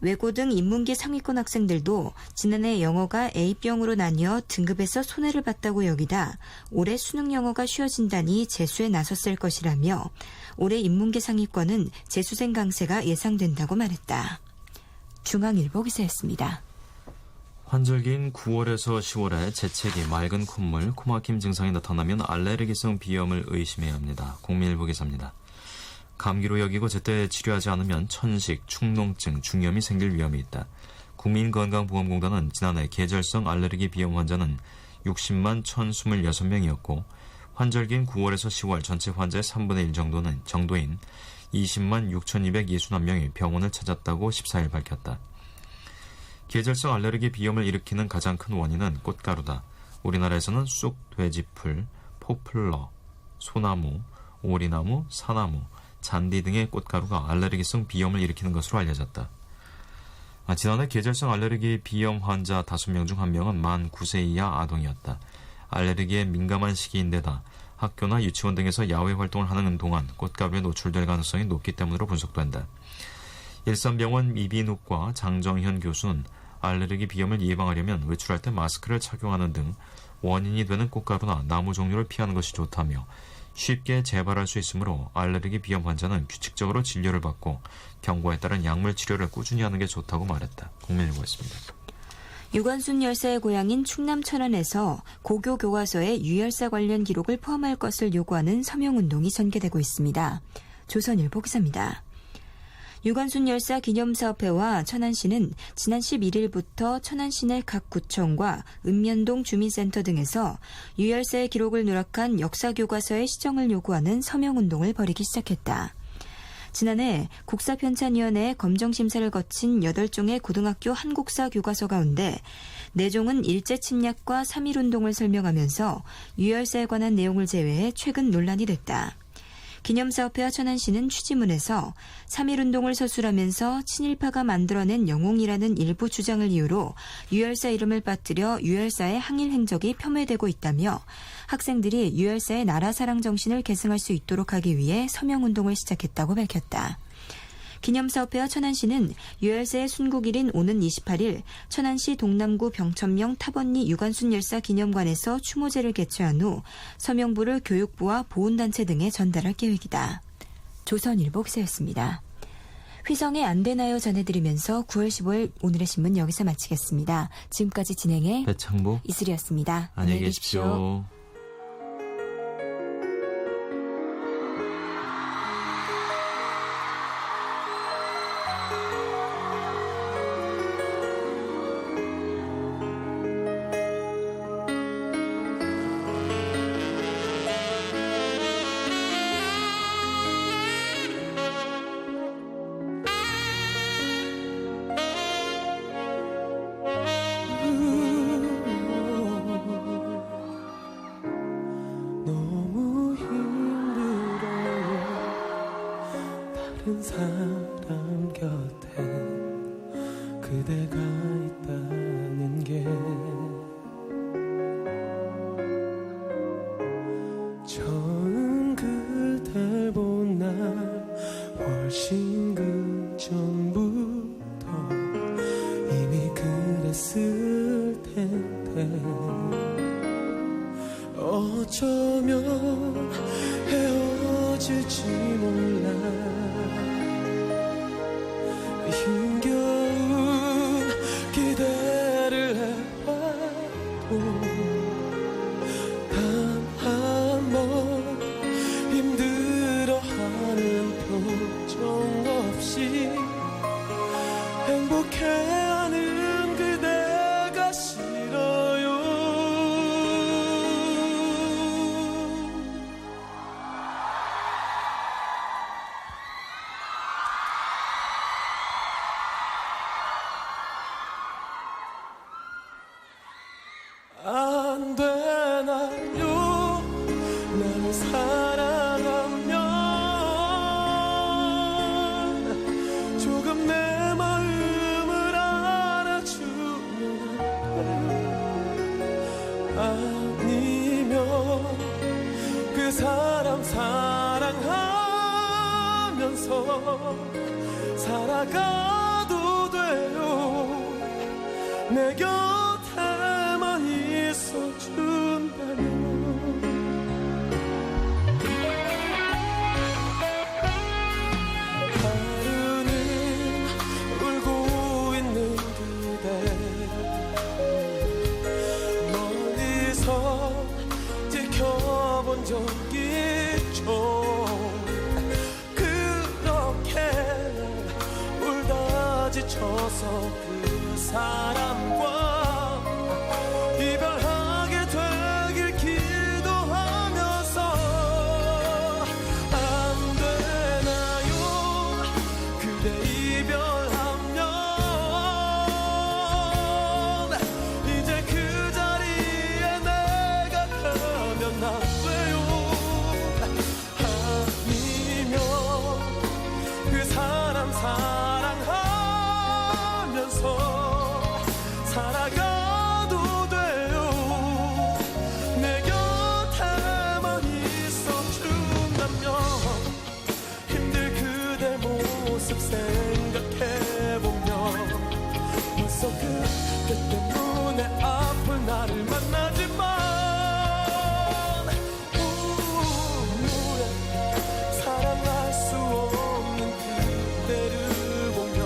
외고 등 인문계 상위권 학생들도 지난해 영어가 A병으로 나뉘어 등급에서 손해를 봤다고 여기다 올해 수능 영어가 쉬워진다니 재수에 나섰을 것이라며 올해 인문계 상위권은 재수생 강세가 예상된다고 말했다. 중앙일보 기사였습니다. 환절기인 9월에서 10월에 재채기, 맑은 콧물, 코막힘 증상이 나타나면 알레르기성 비염을 의심해야 합니다. 국민일보 기사입니다. 감기로 여기고 제때 치료하지 않으면 천식, 축농증, 중염이 생길 위험이 있다. 국민건강보험공단은 지난해 계절성 알레르기 비염 환자는 60만 1,026명이었고 환절기인 9월에서 10월 전체 환자의 3분의 1 정도인 20만 6,261명이 병원을 찾았다고 14일 밝혔다. 계절성 알레르기 비염을 일으키는 가장 큰 원인은 꽃가루다. 우리나라에서는 쑥, 돼지풀, 포플러, 소나무, 오리나무, 사나무, 잔디 등의 꽃가루가 알레르기성 비염을 일으키는 것으로 알려졌다. 지난해 계절성 알레르기 비염 환자 5명 중 1명은 만 9세 이하 아동이었다. 알레르기에 민감한 시기인데다 학교나 유치원 등에서 야외 활동을 하는 동안 꽃가루에 노출될 가능성이 높기 때문으로 분석된다. 일산병원 이비인후과 장정현 교수는 알레르기 비염을 예방하려면 외출할 때 마스크를 착용하는 등 원인이 되는 꽃가루나 나무 종류를 피하는 것이 좋다며 쉽게 재발할 수 있으므로 알레르기 비염 환자는 규칙적으로 진료를 받고 경과에 따른 약물 치료를 꾸준히 하는 게 좋다고 말했다. 국민일보였습니다. 유관순 열사의 고향인 충남 천안에서 고교 교과서에 유열사 관련 기록을 포함할 것을 요구하는 서명운동이 전개되고 있습니다. 조선일보 기사입니다. 유관순 열사 기념사업회와 천안시는 지난 11일부터 천안시 내 각 구청과 읍면동 주민센터 등에서 유열사의 기록을 누락한 역사교과서의 시정을 요구하는 서명운동을 벌이기 시작했다. 지난해 국사편찬위원회의 검정심사를 거친 8종의 고등학교 한국사 교과서 가운데 4종은 일제침략과 3.1운동을 설명하면서 유열사에 관한 내용을 제외해 최근 논란이 됐다. 기념사업회와 천안시는 취지문에서 3.1운동을 서술하면서 친일파가 만들어낸 영웅이라는 일부 주장을 이유로 유열사 이름을 빠뜨려 유열사의 항일 행적이 폄훼되고 있다며 학생들이 유열사의 나라 사랑 정신을 계승할 수 있도록 하기 위해 서명운동을 시작했다고 밝혔다. 기념사업회와 천안시는 유열사의 순국일인 오는 28일 천안시 동남구 병천명 탑언리 유관순 열사 기념관에서 추모제를 개최한 후 서명부를 교육부와 보훈단체 등에 전달할 계획이다. 조선일보 기사였습니다. 휘성의 안 되나요 전해드리면서 9월 15일 오늘의 신문 여기서 마치겠습니다. 지금까지 진행해 배창보 이슬이었습니다. 안녕히 계십시오. 너무 힘들어요 다른 사람 곁에 그대가 있다는 게 처음 그댈 본 날 훨씬 그 전부터 어쩌면 헤어질지 몰라. 힘겨운 기대를 해봐도 단 한 번 힘들어하는 표정 없이 행복해하는 그대가 싫어요. 안 되나요? 날 사랑하면 조금 내 마음을 알아주면 아니면 그 사람 사랑하면서 살아가도 돼요. 내 곁에만 있어준다면. 하루는 울고 있는 그대 멀리서 지켜본 적 있죠. 그렇게 울다 지쳐서 그 사람과 이별하게 되길 기도하면서 안 되나요? 그대 이별하면 이제 그 자리에 내가 가면 안 돼요. 아니면 그 사람 사랑하면서 살아가도 돼요. 내 곁에만 있어준다면. 힘들 그대 모습 생각해보면 벌써 그때 때문에 아플 나를 만나지만 사랑할 수 없는 그대를 보면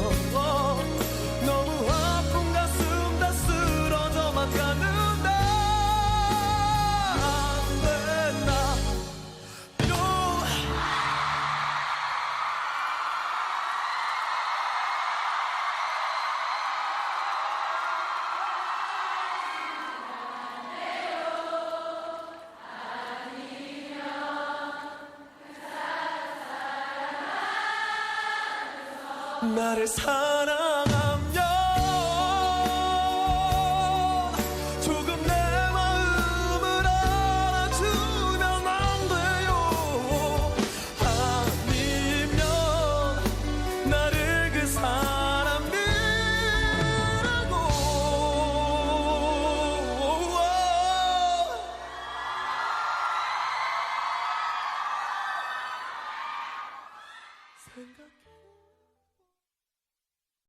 너무 아픈 가슴 다 쓰러져만 가는데 안 되나요? 나를 사랑하면 조금 내 마음을 알아주면 안 돼요. 아니면 나를 그 사람이라고 생각해.